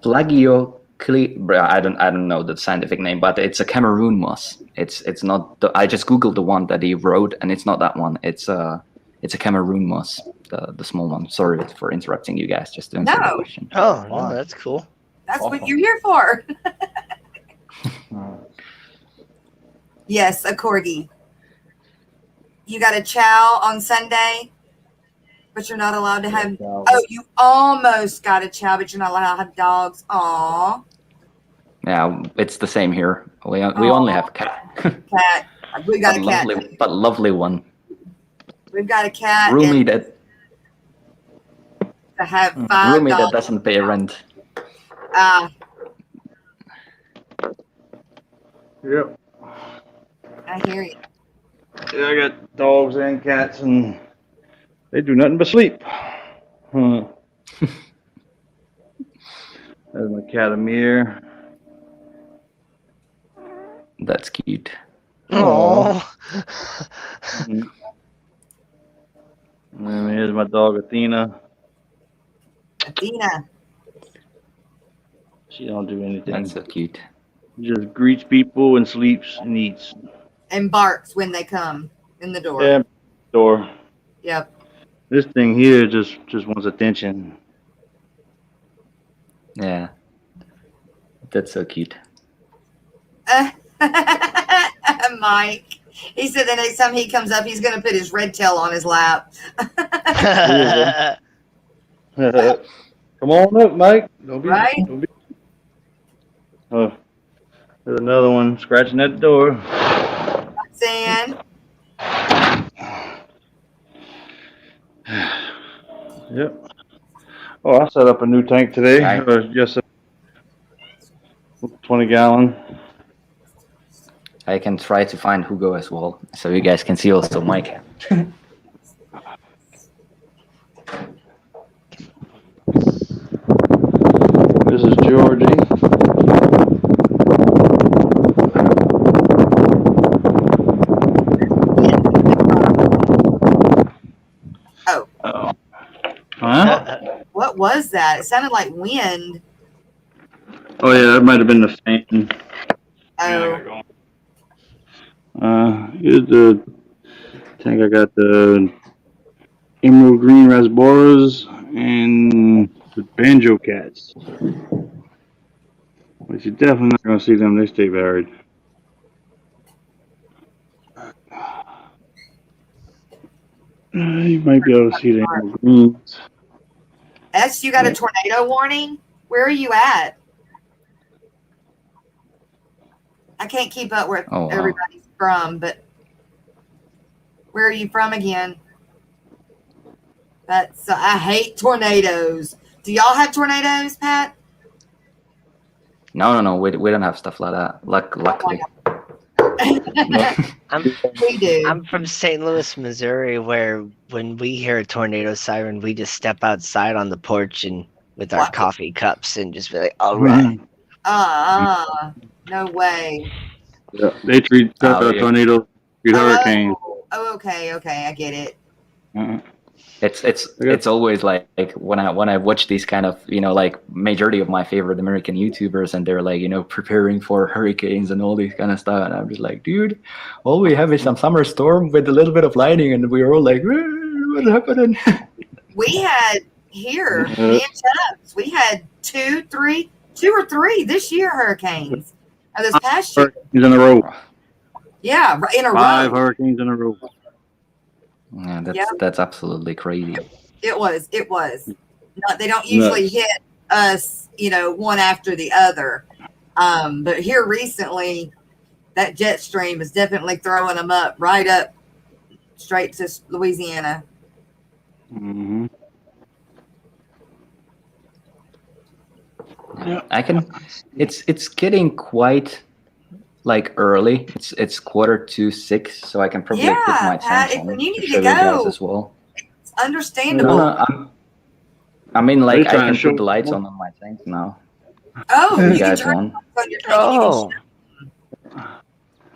Plagiocli. I don't know the scientific name, but it's a Cameroon moss. It's not. I just googled the one that he wrote, and it's not that one. It's a Cameroon moss, the small one. Sorry for interrupting you guys. Just to answer the No. question. Oh, no, that's cool. That's Awesome. what you're here for. Yes, a corgi. You got a chow on Sunday, but you're not allowed to have. Oh, you almost got a chow, but you're not allowed to have dogs. Aw. Yeah, it's the same here. We only have cat. Cat. We got a cat. But lovely one. We've got a cat. Roomie and that to have 5 roomie that dogs. doesn't pay rent. Yep. I hear you. Yeah, I got dogs and cats, and they do nothing but sleep. That's my cat Amir. That's cute. Oh. And then here's my dog Athena. Athena. She don't do anything. That's so cute. She just greets people and sleeps and eats. And barks when they come in the door. Yeah, door. Yep. This thing here just wants attention. Yeah. That's so cute. Mike. He said the next time he comes up, he's going to put his red tail on his lap. Come on up, Mike. Don't be. Right? Don't be. Oh, there's another one scratching at the door. Saying, Yep. Oh, I set up a new tank today. Right. Yes, 20-gallon. I can try to find Hugo as well, so you guys can see also Mike. This is Georgie. oh, Oh. Huh? what was that? It sounded like wind. Oh yeah, that might have been the fan. Oh, Here's the tank. I got the emerald green rasboras and the banjo cats. But you're definitely not gonna see them. They stay buried. You might be able to see the emerald greens. S, you got a tornado warning? Where are you at? I can't keep up where Oh, wow. everybody's from, but where are you from again? I hate tornadoes. Do y'all have tornadoes, Pat? No, we don't have stuff like that. Luckily. We do. I'm from St. Louis, Missouri, where when we hear a tornado siren, we just step outside on the porch and with our What? coffee cups and just be like, all right. No way. Yeah, they treat Oh, yeah. tornadoes, treat hurricanes. Oh, okay, I get it. Uh-uh. It's always like when I watch these kind of, like majority of my favorite American YouTubers, and they're like, preparing for hurricanes and all these kind of stuff, and I'm just like, dude, all we have is some summer storm with a little bit of lightning, and we're all like, what's happening? We had here, me and Chubbs, we had two or three this year hurricanes. This past year. Hurricanes in a row. Yeah, in a 5 row. hurricanes in a row. Yeah, that's absolutely crazy. It was. They don't usually hit us, one after the other. But here recently, that jet stream is definitely throwing them up straight to Louisiana. Mm-hmm. Yeah. It's getting quite like early. It's 5:45, so I can probably put my Pat, tanks on you to need show to you guys go. as well. It's understandable. No, I mean, like, They're I trying can to show put the lights on my tanks now. Oh, You you can guys turn want? on your tank. Oh.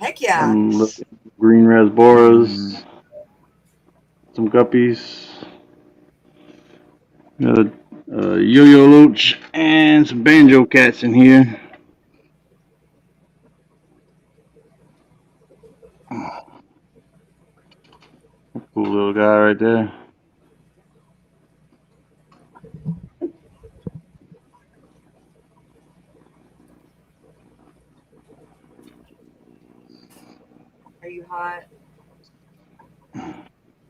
Heck yeah. Green rasboras. Some guppies. Got a yo-yo loach and some banjo cats in here. Cool little guy right there. Are you hot? Do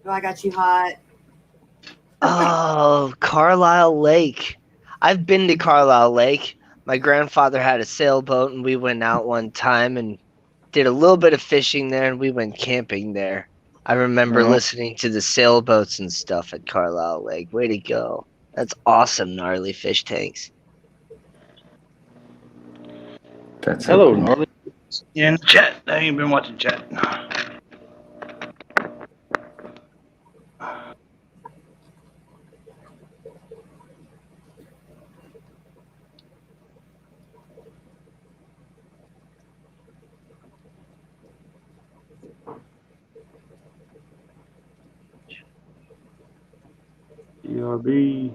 I got you hot? Oh, Carlisle Lake. I've been to Carlisle Lake. My grandfather had a sailboat, and we went out one time and did a little bit of fishing there, and we went camping there. I remember listening to the sailboats and stuff at Carlisle Lake. Way to go. That's awesome, gnarly fish tanks. That's Hello, so cool. Gnarly. Yeah, in the chat. I ain't been watching chat. ERB.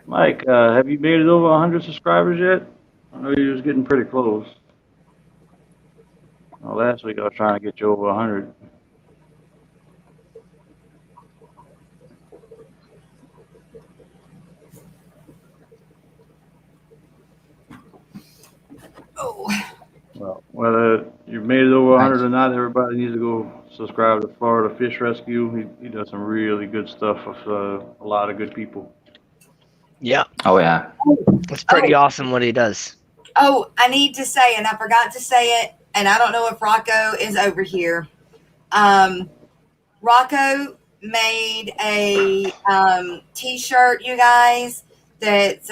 Mike, have you made it over 100 subscribers yet? I know you was getting pretty close. Well, last week I was trying to get you over 100. Oh. Well, whether you made it over 100 or not, everybody needs to go subscribe to Florida Fish Rescue. He does some really good stuff with a lot of good people. Yeah. Oh yeah. It's pretty awesome what he does. Oh, I need to say, and I forgot to say it, and I don't know if Rocco is over here. Rocco made a t-shirt, you guys, that's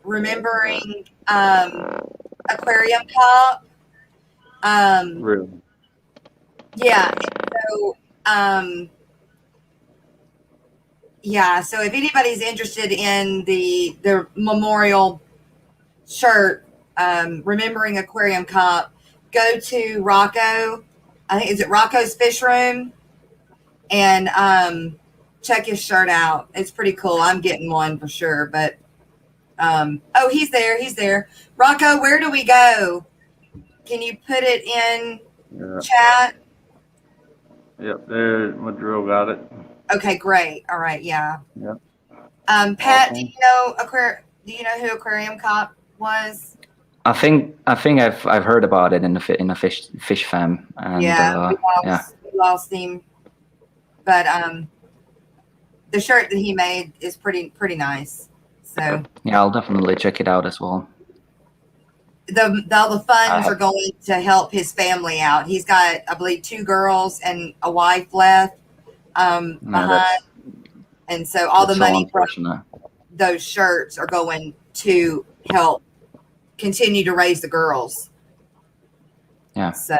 remembering Aquarium Pop. Really? Yeah. So, yeah. So if anybody's interested in the memorial shirt, remembering Aquarium Cop, go to Rocco. I think is it Rocco's Fish Room, and check his shirt out. It's pretty cool. I'm getting one for sure. But oh, he's there. He's there. Rocco, where do we go? Can you put it in chat? Yep, there. Madrill got it. Okay, great. All right, yeah. Yep. Pat, do you know who Aquarium Cop was? I think I've heard about it in the fish fam. And, yeah, we lost him, but the shirt that he made is pretty nice. So yeah, I'll definitely check it out as well. All the funds are going to help his family out. He's got, I believe, 2 girls and a wife left behind, and so all the money from those shirts are going to help continue to raise the girls. Yeah. So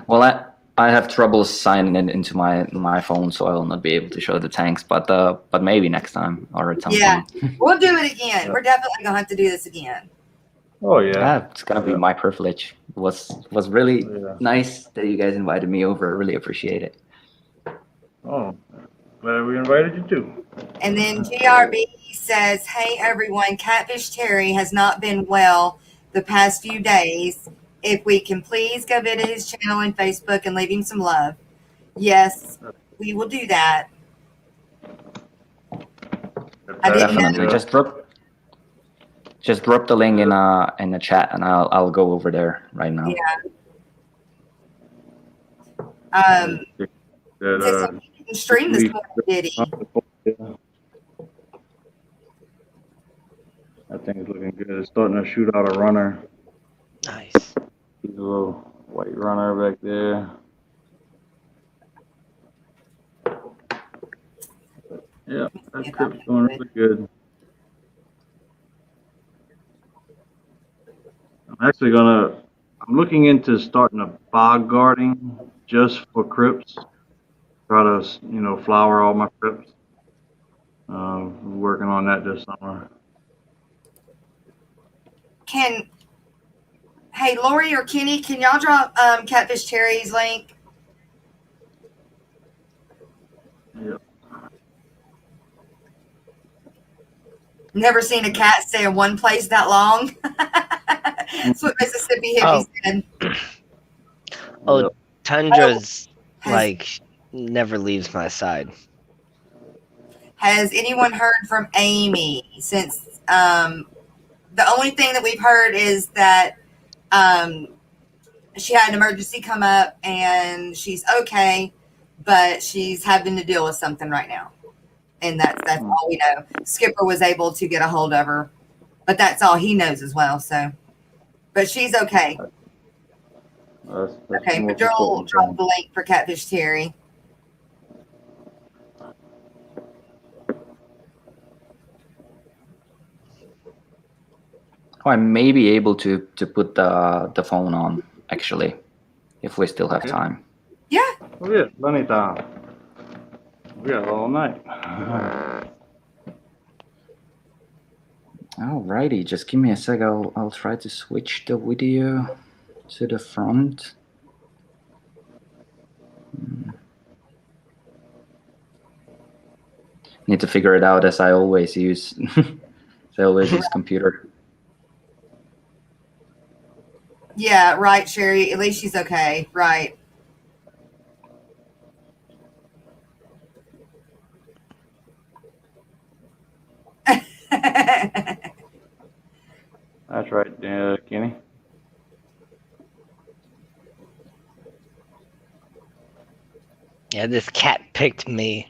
well, I have trouble signing it into my phone, so I will not be able to show the tanks. But maybe next time or at some point. We'll do it again. We're definitely gonna have to do this again. Oh yeah. It's gonna be my privilege. It was really nice that you guys invited me over. I really appreciate it. Oh, glad we invited you too. And then GRB says, "Hey everyone, Catfish Terry has not been well the past few days. If we can please go visit his channel and Facebook and leave him some love." Yes, we will do that. Definitely. Just drop the link in the chat, and I'll go over there right now. Yeah. You can stream this morning, did he? That thing is looking good. It's starting to shoot out a runner. Nice. There's a little white runner back there. Yeah, that trip's going really good. I'm looking into starting a bog guarding just for crypts. Try to, flower all my crypts. Working on that this summer. Hey, Lori or Kenny, can y'all drop Catfish Terry's link? Yep. Never seen a cat stay in one place that long. That's what Mississippi Hippie said. Oh, Yep. Tundra's like never leaves my side. Has anyone heard from Amy since the only thing that we've heard is that she had an emergency come up and she's okay, but she's having to deal with something right now. And that's all we know. Skipper was able to get a hold of her, but that's all he knows as well. So, but she's okay. That's Okay, the but most Joel important dropped thing. the link for Catfish Terry. Oh, I may be able to put the phone on, actually, if we still have time. Yeah. Oh yeah, plenty time. We got all night. Alrighty, just give me a sec. I'll try to switch the video to the front. Need to figure it out as I always use. Computer. Yeah, right, Sherry. At least she's okay. Right. That's right, Kenny. Yeah, this cat picked me.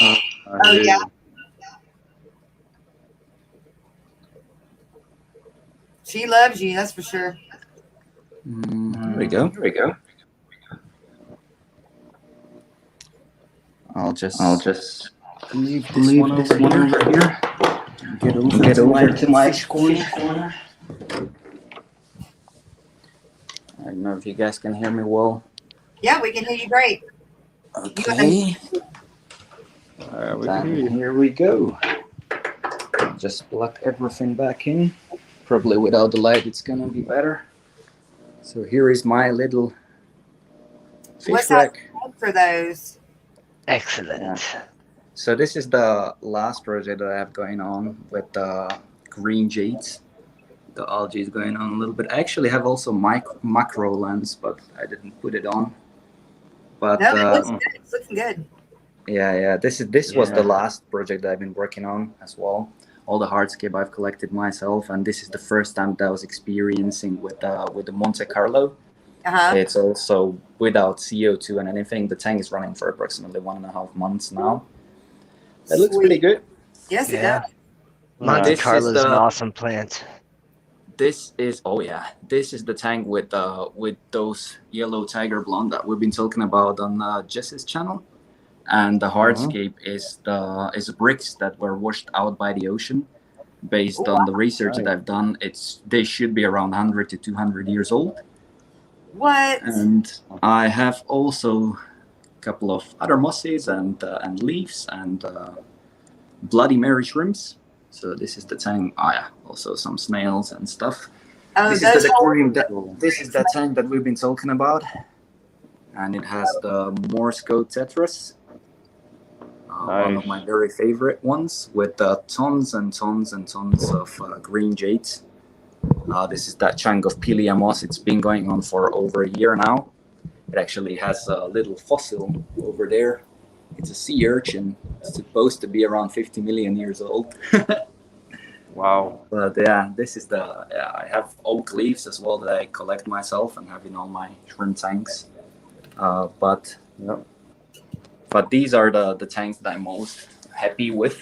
Oh, yeah. She loves you, that's for sure. Here we go. I'll just leave this one over here. Get over to my fish corner. I don't know if you guys can hear me well. Yeah, we can hear you great. Okay. Then here we go. Just plug everything back in. Probably without the light, it's gonna be better. So here is my little fish rack. For those? Excellent. Yeah. So this is the last project that I have going on with the green jades. The algae is going on a little bit. I actually have also macro lens, but I didn't put it on. But no, it looks good. It's looking good. Yeah. This was the last project that I've been working on as well. All the hardscape I've collected myself, and this is the first time that I was experiencing with the Monte Carlo. It's also without CO2 and anything. The tank is running for approximately 1.5 months now. It looks pretty good. Yes, it does. Monte Carlo is an awesome plant. This is the tank with those yellow tiger blonde that we've been talking about on Jess's channel, and the hardscape is the bricks that were washed out by the ocean. Based on the research that I've done, they should be around 100 to 200 years old. What? And I have also a couple of other mosses and leaves and Bloody Mary shrimps. So this is the tank. Also some snails and stuff. This is the aquarium. This is the tank that we've been talking about, and it has the Morse code tetras. One of my very favorite ones with tons and tons and tons of green jades. This is that chunk of Pilia moss. It's been going on for over a year now. It actually has a little fossil over there. It's a sea urchin. It's supposed to be around 50 million years old. Wow. But this is I have oak leaves as well that I collect myself and have in all my shrimp tanks. But these are the tanks that I'm most happy with.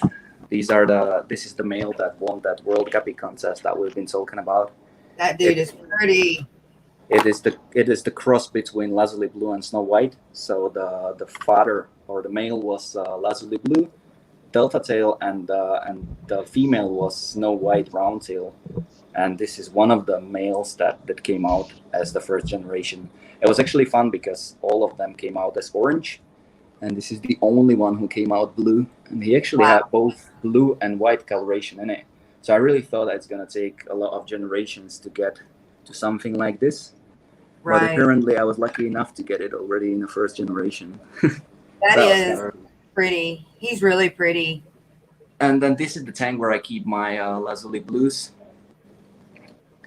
This is the male that won that World Guppy contest that we've been talking about. That dude is pretty. It is the cross between Lazuli Blue and Snow White. So the father or the male was Lazuli Blue, Delta Tail, and the female was Snow White Round Tail. And this is one of the males that came out as the first generation. It was actually fun because all of them came out as orange. and this is the only one who came out blue. And he actually had both blue and white coloration in it. So I really thought that it's gonna take a lot of generations to get to something like this. Right. But apparently, I was lucky enough to get it already in the first generation. That is pretty. He's really pretty. And then this is the tank where I keep my Lazuli Blues.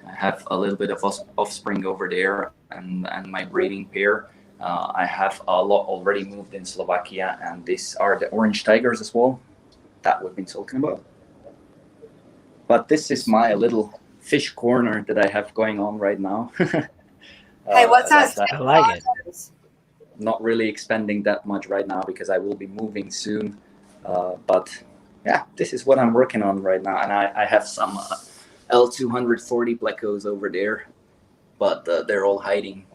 I have a little bit of offspring over there, and my breeding pair. I have a lot already moved in Slovakia, and these are the orange tigers as well that we've been talking about. But this is my little fish corner that I have going on right now. Hey, what size? I like it. Not really expanding that much right now because I will be moving soon. But yeah, this is what I'm working on right now. And I have some L240 plecos over there, but they're all hiding.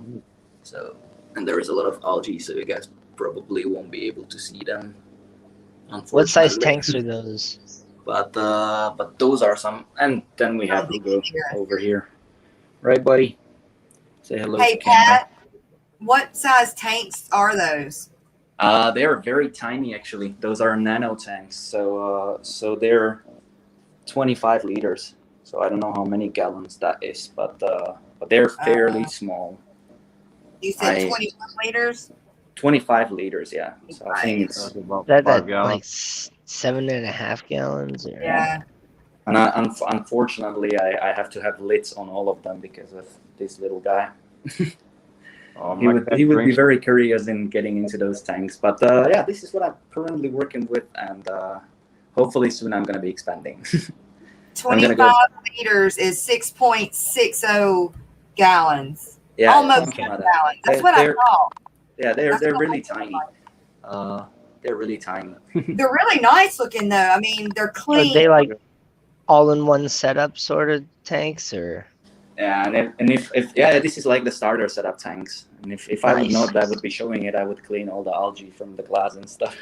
So, and there is a lot of algae, so you guys probably won't be able to see them. What size tanks are those? But those are some. And then we have Hugo over here. Right, buddy? Say hello. Hey, Pat, what size tanks are those? They're very tiny, actually. Those are Nano Tanks. So they're 25 liters. So I don't know how many gallons that is, but they're fairly small. You said 21 liters? 25 liters, yeah. So I think it's about That 5 gallons. like 7.5 gallons. Or... Yeah. And unfortunately, I have to have lids on all of them because of this little guy. He would be very curious in getting into those tanks. But yeah, this is what I'm currently working with, and hopefully soon I'm going to be expanding. 25 liters is 6.60 gallons. Yeah, almost 2 gallons. That's what I thought. Yeah, they're really tiny. They're really tiny. They're really nice looking, though. I mean, they're clean. Are they like all-in-one setup sort of tanks, or? Yeah, and if this is like the starter setup tanks. And if I would know that I would be showing it, I would clean all the algae from the glass and stuff.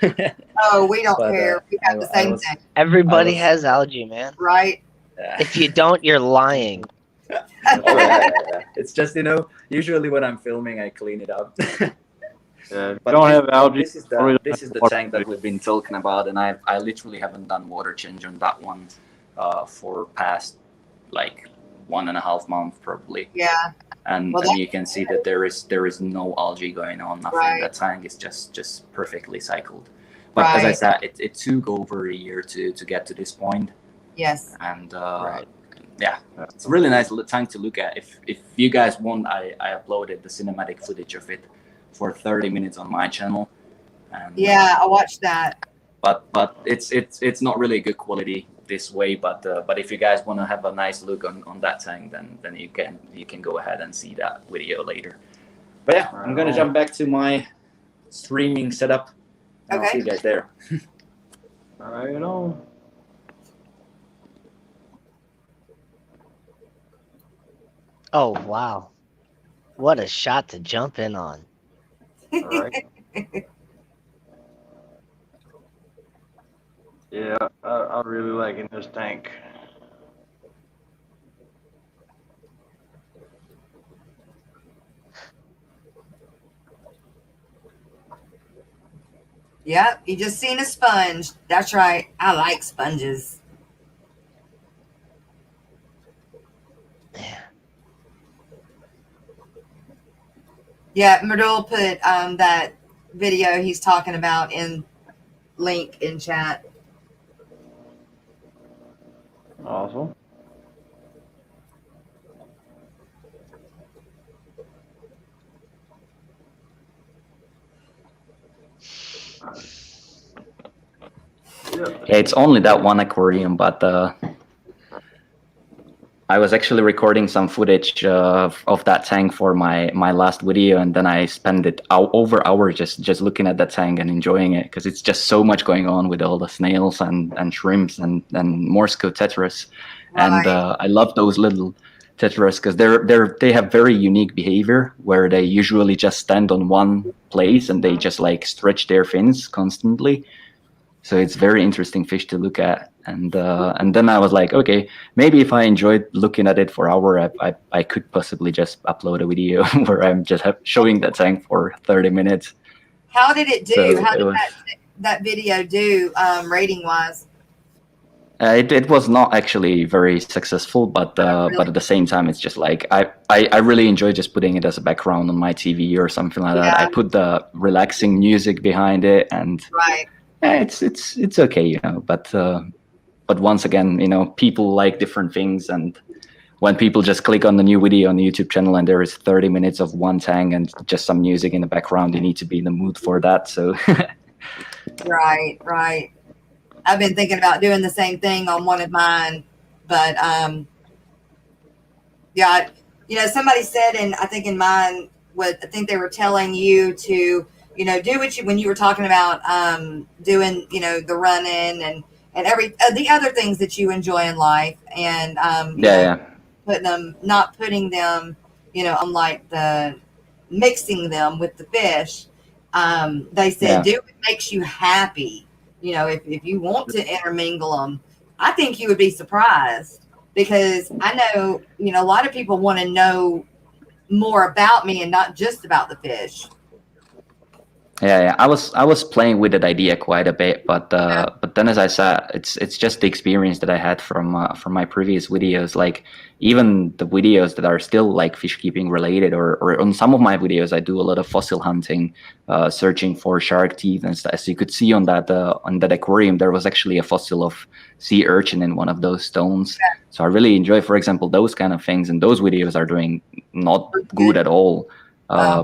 Oh, we don't care. We have the same thing. Everybody has algae, man. Right? Yeah. If you don't, you're lying. Yeah. It's just, usually when I'm filming, I clean it up. But don't have algae. This is the tank that we've been talking about, and I literally haven't done water change on that one for past like 1.5 months probably. Yeah. And you can see that there is no algae going on. Nothing. Right. That tank is just perfectly cycled. But as I said, it took over a year to get to this point. Yes. And yeah, it's a really nice tank to look at. If you guys want, I uploaded the cinematic footage of it for 30 minutes on my channel. And, yeah, I watched that. But it's not really good quality this way. But if you guys want to have a nice look on that tank, then you can go ahead and see that video later. But yeah, I'm gonna jump back to my streaming setup. And I'll see you guys there. All right, on. Oh wow, what a shot to jump in on. All right. Yeah, I'm really liking this tank. Yep, you just seen a sponge. That's right. I like sponges. Yeah, Merdul put that video he's talking about in link in chat. Awesome. Yeah, it's only that one aquarium, but I was actually recording some footage of that tank for my last video, and then I spent it over hours just looking at that tank and enjoying it, because it's just so much going on with all the snails and shrimps and Morsco tetras. Right. And I love those little tetras because they have very unique behavior, where they usually just stand on one place and they just like stretch their fins constantly. So it's very interesting fish to look at. And then I was like, okay, maybe if I enjoyed looking at it for an hour, I could possibly just upload a video where I'm just showing that tank for 30 minutes. How did it do? So How it did was. that video do rating wise? It was not actually very successful, but Really? at the same time, it's just like I really enjoy just putting it as a background on my TV or something like that. I Yeah. put the relaxing music behind it, and Right. it's okay, you know. But once again, you know, people like different things, and when people just click on the new video on the YouTube channel and there is 30 minutes of one tank and just some music in the background, you need to be in the mood for that. So Right. I've been thinking about doing the same thing on one of mine, but yeah, you know, somebody said, and I think in mine, I think they were telling you to, you know, do what you, when you were talking about doing, you know, the running and every the other things that you enjoy in life, and you know, yeah. not putting them, you know, on like the mixing them with the fish. They said, Yeah. do what makes you happy. You know, if you want to intermingle them, I think you would be surprised, because I know, you know, a lot of people want to know more about me and not just about the fish. Yeah. I was playing with that idea quite a bit, but then, as I said, it's just the experience that I had from my previous videos. Like even the videos that are still like fish keeping related, or on some of my videos, I do a lot of fossil hunting, searching for shark teeth and stuff. As you could see on that aquarium, there was actually a fossil of sea urchin in one of those stones. Yeah. So I really enjoy, for example, those kind of things, and those videos are doing not good at all,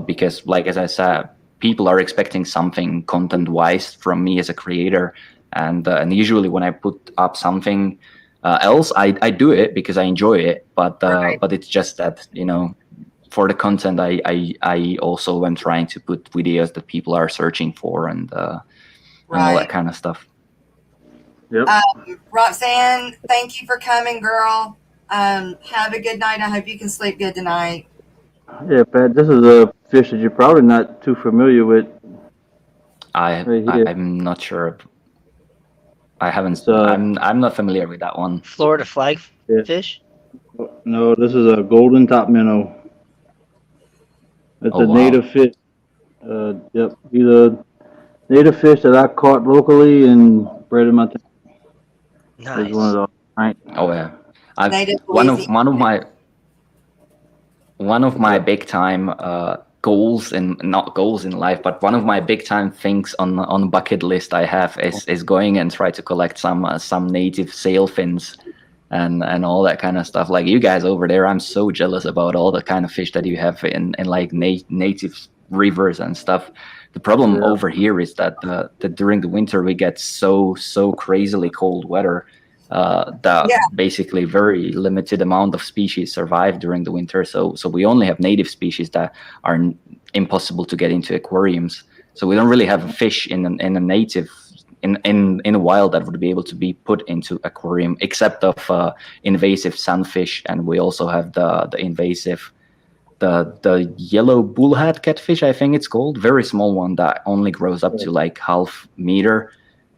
because, like as I said, people are expecting something content-wise from me as a creator, and usually when I put up something else, I do it because I enjoy it. But it's just that, you know, for the content, I also am trying to put videos that people are searching for, and all that kind of stuff. Yep. Roxanne, thank you for coming, girl. Have a good night. I hope you can sleep good tonight. Yeah, Pat, this is a fish that you're probably not too familiar with. Right here. I'm not sure. I haven't. It's, I'm not familiar with that one. Florida flag Yeah. fish. No, this is a golden top minnow. It's Oh, a wow. native fish. Yep, he's a native fish that I caught locally and bred in my tank. Nice. He's one of those, right? Oh yeah. Native One of my Yep. big time goals, and not goals in life, but one of my big time things on bucket list I have is going and try to collect some native sailfins and all that kind of stuff. Like you guys over there, I'm so jealous about all the kind of fish that you have in like native rivers and stuff. The problem Yeah. over here is that during the winter we get so crazily cold weather that basically very limited amount of species survive during the winter. So we only have native species that are impossible to get into aquariums. So we don't really have a fish in a native in a wild that would be able to be put into aquarium, except of invasive sunfish, and we also have the invasive the yellow bullhead catfish, I think it's called, very small one that only grows up to like half meter,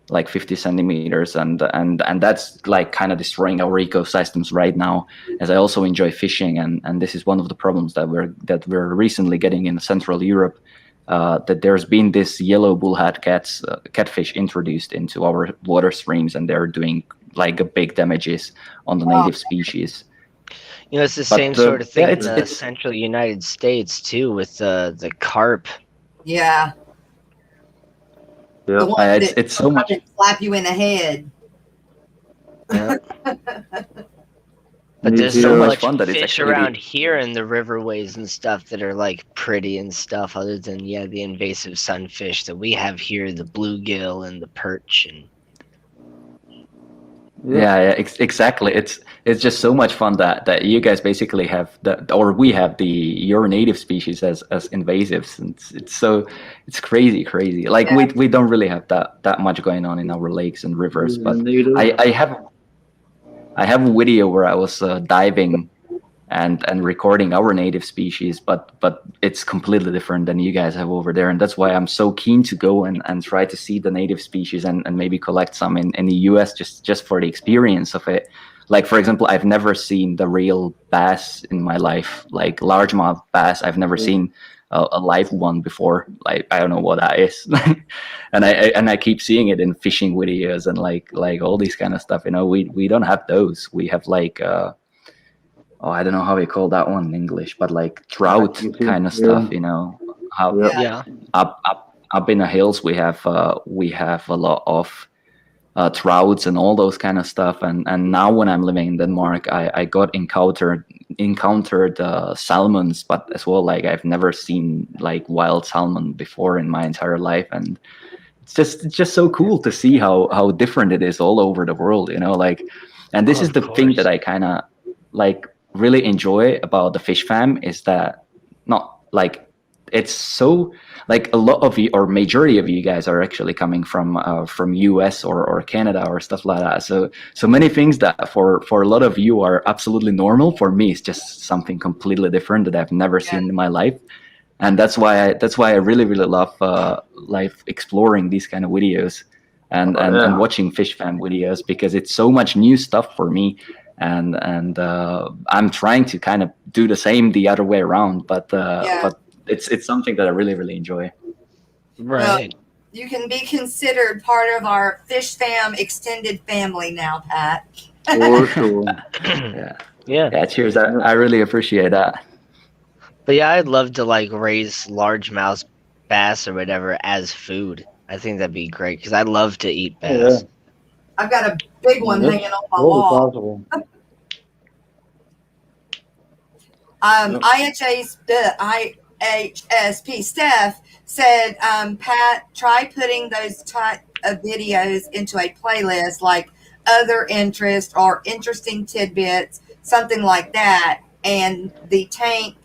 like 50 centimeters, and that's like kind of destroying our ecosystems right now. As I also enjoy fishing, and this is one of the problems that we're recently getting in Central Europe, that there's been this yellow bullhead catfish introduced into our water streams, and they're doing like a big damages on the native species. You know, it's the same sort of thing in the central United States too, with the carp. Yeah. Yep. It's so much. Slap you in the head. Yeah. But there's so much fun that fish around here in the riverways and stuff that are like pretty and stuff, other than the invasive sunfish that we have here, the bluegill and the perch and. Yeah, exactly. It's just so much fun that you guys basically have or we have your native species as invasives, and it's crazy. Like we don't really have that much going on in our lakes and rivers, but I have a video where I was diving and recording our native species, but it's completely different than you guys have over there, and that's why I'm so keen to go and try to see the native species and maybe collect some in the US just for the experience of it. Like, for example, I've never seen the real bass in my life, like largemouth bass. I've never seen a live one before. Like I don't know what that is, and I keep seeing it in fishing videos and like all these kind of stuff. You know, we don't have those. We have like oh, I don't know how we call that one in English, but like trout kind of stuff. You know, how Yeah. up in the hills we have a lot of trouts and all those kind of stuff. And now when I'm living in Denmark, I got encountered salmons, but as well, like I've never seen like wild salmon before in my entire life. And it's just so cool to see how different it is all over the world, you know, like. And this is the thing that I kind of like really enjoy about the fish fam, is that not like it's so like a lot of you or majority of you guys are actually coming from US or Canada or stuff like that. So many things that for a lot of you are absolutely normal, for me it's just something completely different that I've never seen in my life. And that's why I really love life exploring these kind of videos and watching fish fam videos, because it's so much new stuff for me. And I'm trying to kind of do the same the other way around, but it's something that I really enjoy. Right. Well, you can be considered part of our fish fam extended family now, Pat. For sure. Yeah. Cheers. I really appreciate that. But yeah, I'd love to like raise largemouth bass or whatever as food. I think that'd be great because I love to eat bass. I've got a big one hanging on my Totally wall. possible. IHSP Steph said, Pat, try putting those type of videos into a playlist like other interest or interesting tidbits, something like that. And the tank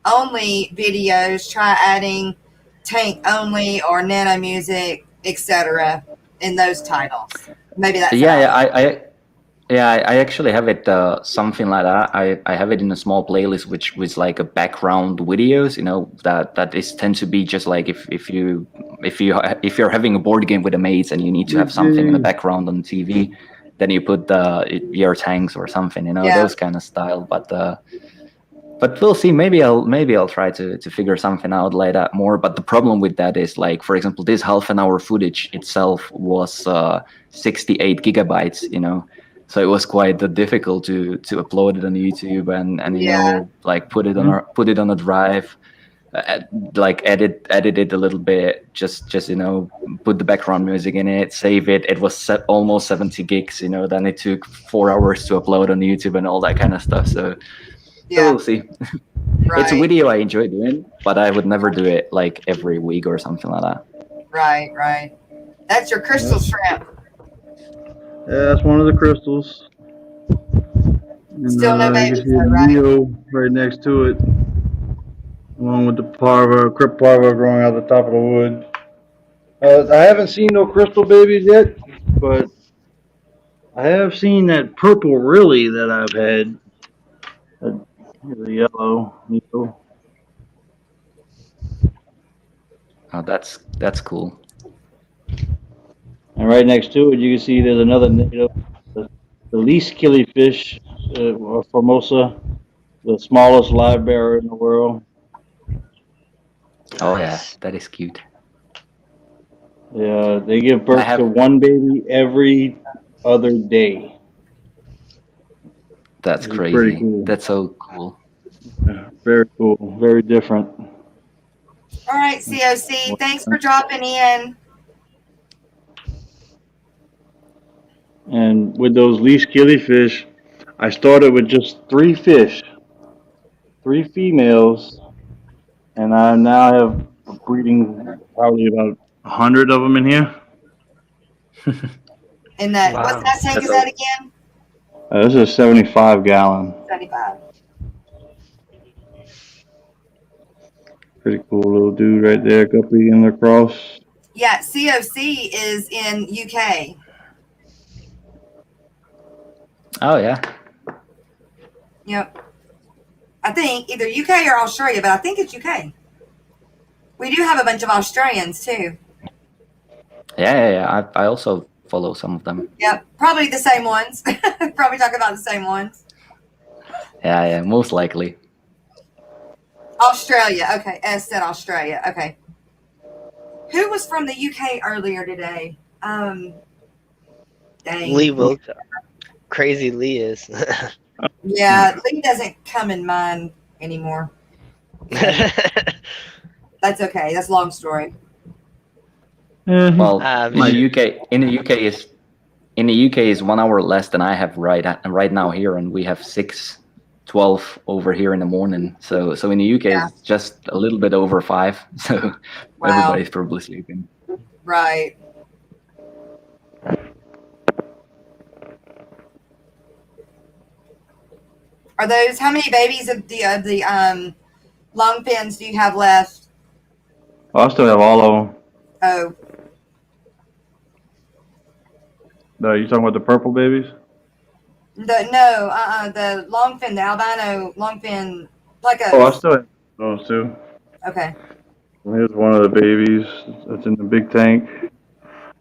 only videos, try adding tank only or nano music, etc. in those titles. Maybe that's I actually have it something like that. I have it in a small playlist which was like a background videos, you know, that is tend to be just like if you're having a board game with a mates and you need to have something in the background on TV, then you put your tanks or something, you know, those kind of style. But we'll see. Maybe I'll try to figure something out like that more. But the problem with that is, like, for example, this half an hour footage itself was 68 gigabytes, you know, so it was quite difficult to upload it on YouTube and you know, like put it on a drive, like edit it a little bit, just you know, put the background music in it, save it. It was almost 70 gigs, you know. Then it took 4 hours to upload on YouTube and all that kind of stuff. So we'll see. Right. It's a video I enjoy doing, but I would never do it like every week or something like that. Right. That's your crystal shrimp. Yeah, that's one of the crystals. And, Still no babies, you can see a right? Minnow right next to it, along with the crypt parva growing out the top of the wood. I haven't seen no crystal babies yet, but I have seen that purple really that I've had. The yellow. Oh, that's cool. And right next to it, you can see there's another native, the least killifish, or Formosa, the smallest live bearer in the world. Oh yeah, that is cute. Yeah, they give birth to one baby every other day. That's crazy. Pretty cool. That's so cool. Yeah, very cool. Very different. All right, COC, thanks for dropping in. And with those least killifish, I started with just 3 fish, 3 females, and I now have breeding probably about 100 of them in here. In that, what's that tank? Is that again? This is a 75 gallon. 75. Pretty cool little dude right there, guppy in the cross. Yeah, COC is in UK. Oh yeah. Yep. I think either UK or Australia, but I think it's UK. We do have a bunch of Australians too. Yeah. I also follow some of them. Yep, probably the same ones. Probably talk about the same ones. Yeah, most likely. Australia. Okay, S said Australia. Okay. Who was from the UK earlier today? Dang. Lee will. Crazy Lee is. Yeah, Lee doesn't come in mind anymore. That's okay. That's a long story. Well, Um, in the UK is 1 hour less than I have right now here, and we have 6:12 over here in the morning. So in the UK it's just a little bit over 5. So everybody's probably sleeping. Right. Are those how many babies of the long fins do you have left? Oh, I still have all of them. Oh, No, you talking about the purple babies? the long fin, the albino long fin, like a. Oh, I still have those too. Okay. Here's one of the babies that's in the big tank.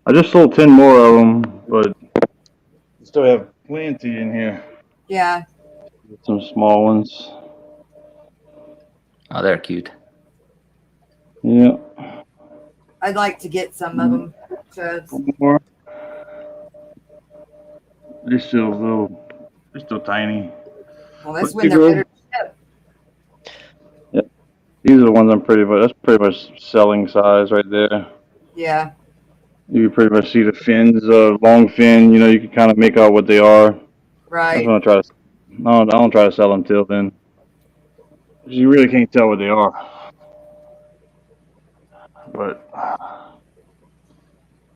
I just sold 10 more of them, but I still have plenty in here. Yeah. Some small ones. Oh, they're cute. Yeah. I'd like to get some of them. One more. They're still little. They're still tiny. Well, that's when they're better to ship. Yeah. These are the ones that's pretty much selling size right there. Yeah. You can pretty much see the fins, long fin. You know, you can kind of make out what they are. Right. I don't try to sell them till then. You really can't tell what they are. But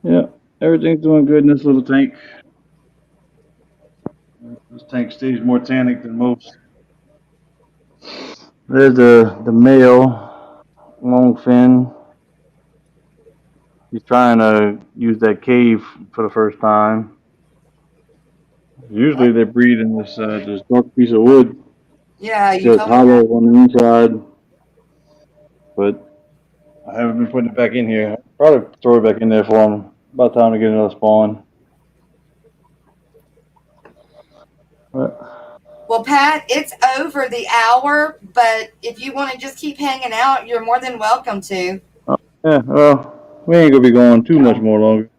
yeah, everything's doing good in this little tank. This tank stays more tannic than most. There's the male long fin. He's trying to use that cave for the first time. Usually they breed in this dark piece of wood. Yeah, you Just told hollow me. on the inside. But I haven't been putting it back in here. I'll probably throw it back in there for him. About time to get another spawn. But, Well, Pat, it's over the hour, but if you want to just keep hanging out, you're more than welcome to. yeah, well, we ain't gonna be going too much more longer.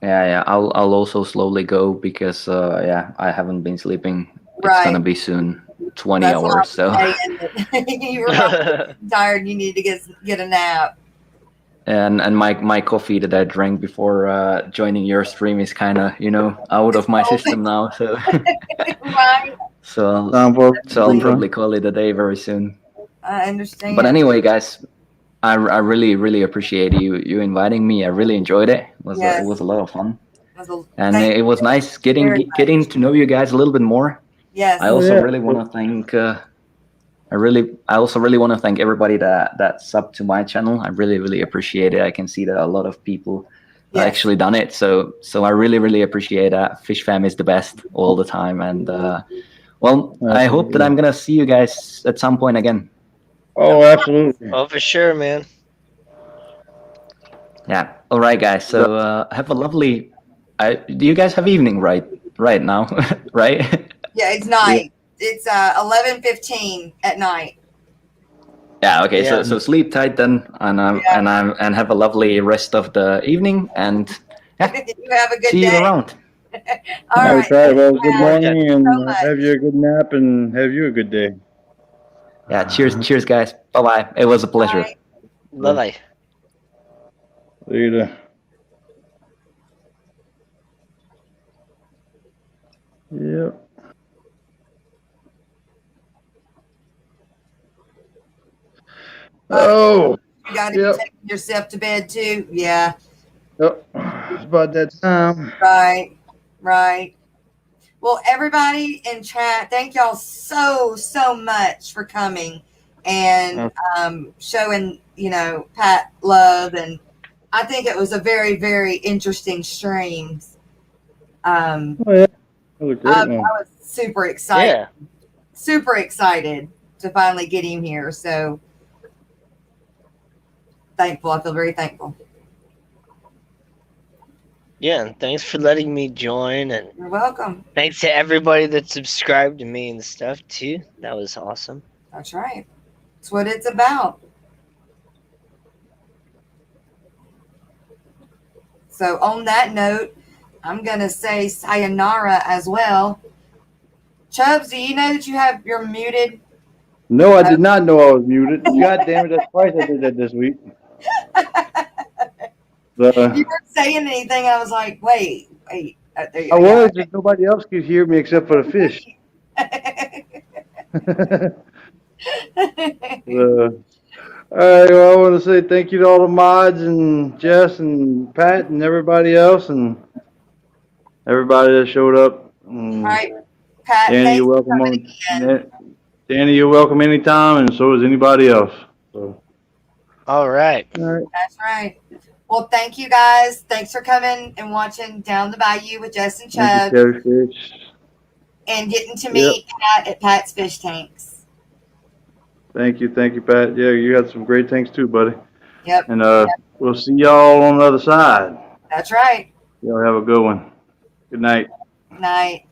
Yeah. I'll also slowly go because I haven't been sleeping. It's Right. gonna be soon 20 That's what hours. So you were probably tired and you need to get a nap. and my coffee that I drank before joining your stream is kind of out of my system now. So Right. so Time for I'll probably call it a day very soon. I understand. But anyway, guys, I really appreciate you inviting me. I really enjoyed it. It was a lot of fun, and it was nice getting to know you guys a little bit more. Yes. I also really want to thank. I also really want to thank everybody that subbed to my channel. I really appreciate it. I can see that a lot of people actually done it. So I really appreciate that. Fish Fam is the best all the time, and well, I hope that I'm gonna see you guys at some point again. Oh, absolutely. Oh, for sure, man. Yeah. All right, guys. So have a lovely. Do you guys have evening right now? Right? Yeah, it's night. It's 11:15 at night. Yeah. Okay. Yeah. So sleep tight then, and have a lovely rest of the evening, and You have a good see day. you around. All right. Well, good morning, and have you a good nap, and have you a good day. Yeah. Cheers, guys. Bye. It was a pleasure. Bye. Later. Yep. Oh. You got to be taking yourself to bed too. Yeah. Yep. It's about that time. Right. Well, everybody in chat, thank y'all so much for coming and showing, Pat love. And I think it was a very, very interesting stream. Oh, yeah. That was a great one. I was super excited. Yeah. Super excited to finally get him here. So thankful. I feel very thankful. Yeah, and thanks for letting me join, and you're welcome. Thanks to everybody that subscribed to me and stuff too. That was awesome. That's right. That's what it's about. So on that note, I'm going to say sayonara as well. Chubbs, do you know that you're muted? No, I did not know I was muted. God damn it, that's twice I did that this week. You weren't saying anything. I was like, wait. I was, just nobody else could hear me except for the fish. All right, well, I want to say thank you to all the mods and Jess and Pat and everybody else and everybody that showed up. All right, Pat, Danny, you're welcome on. Danny, you're welcome anytime, and so is anybody else. So. All right. That's right. Well, thank you guys. Thanks for coming and watching Down the Bayou with Jess and Chubb. And getting to meet Pat at Pat's Fish Tanks. Thank you, Pat. Yeah, you got some great tanks too, buddy. Yep. And we'll see y'all on the other side. That's right. Y'all have a good one. Good night. Night.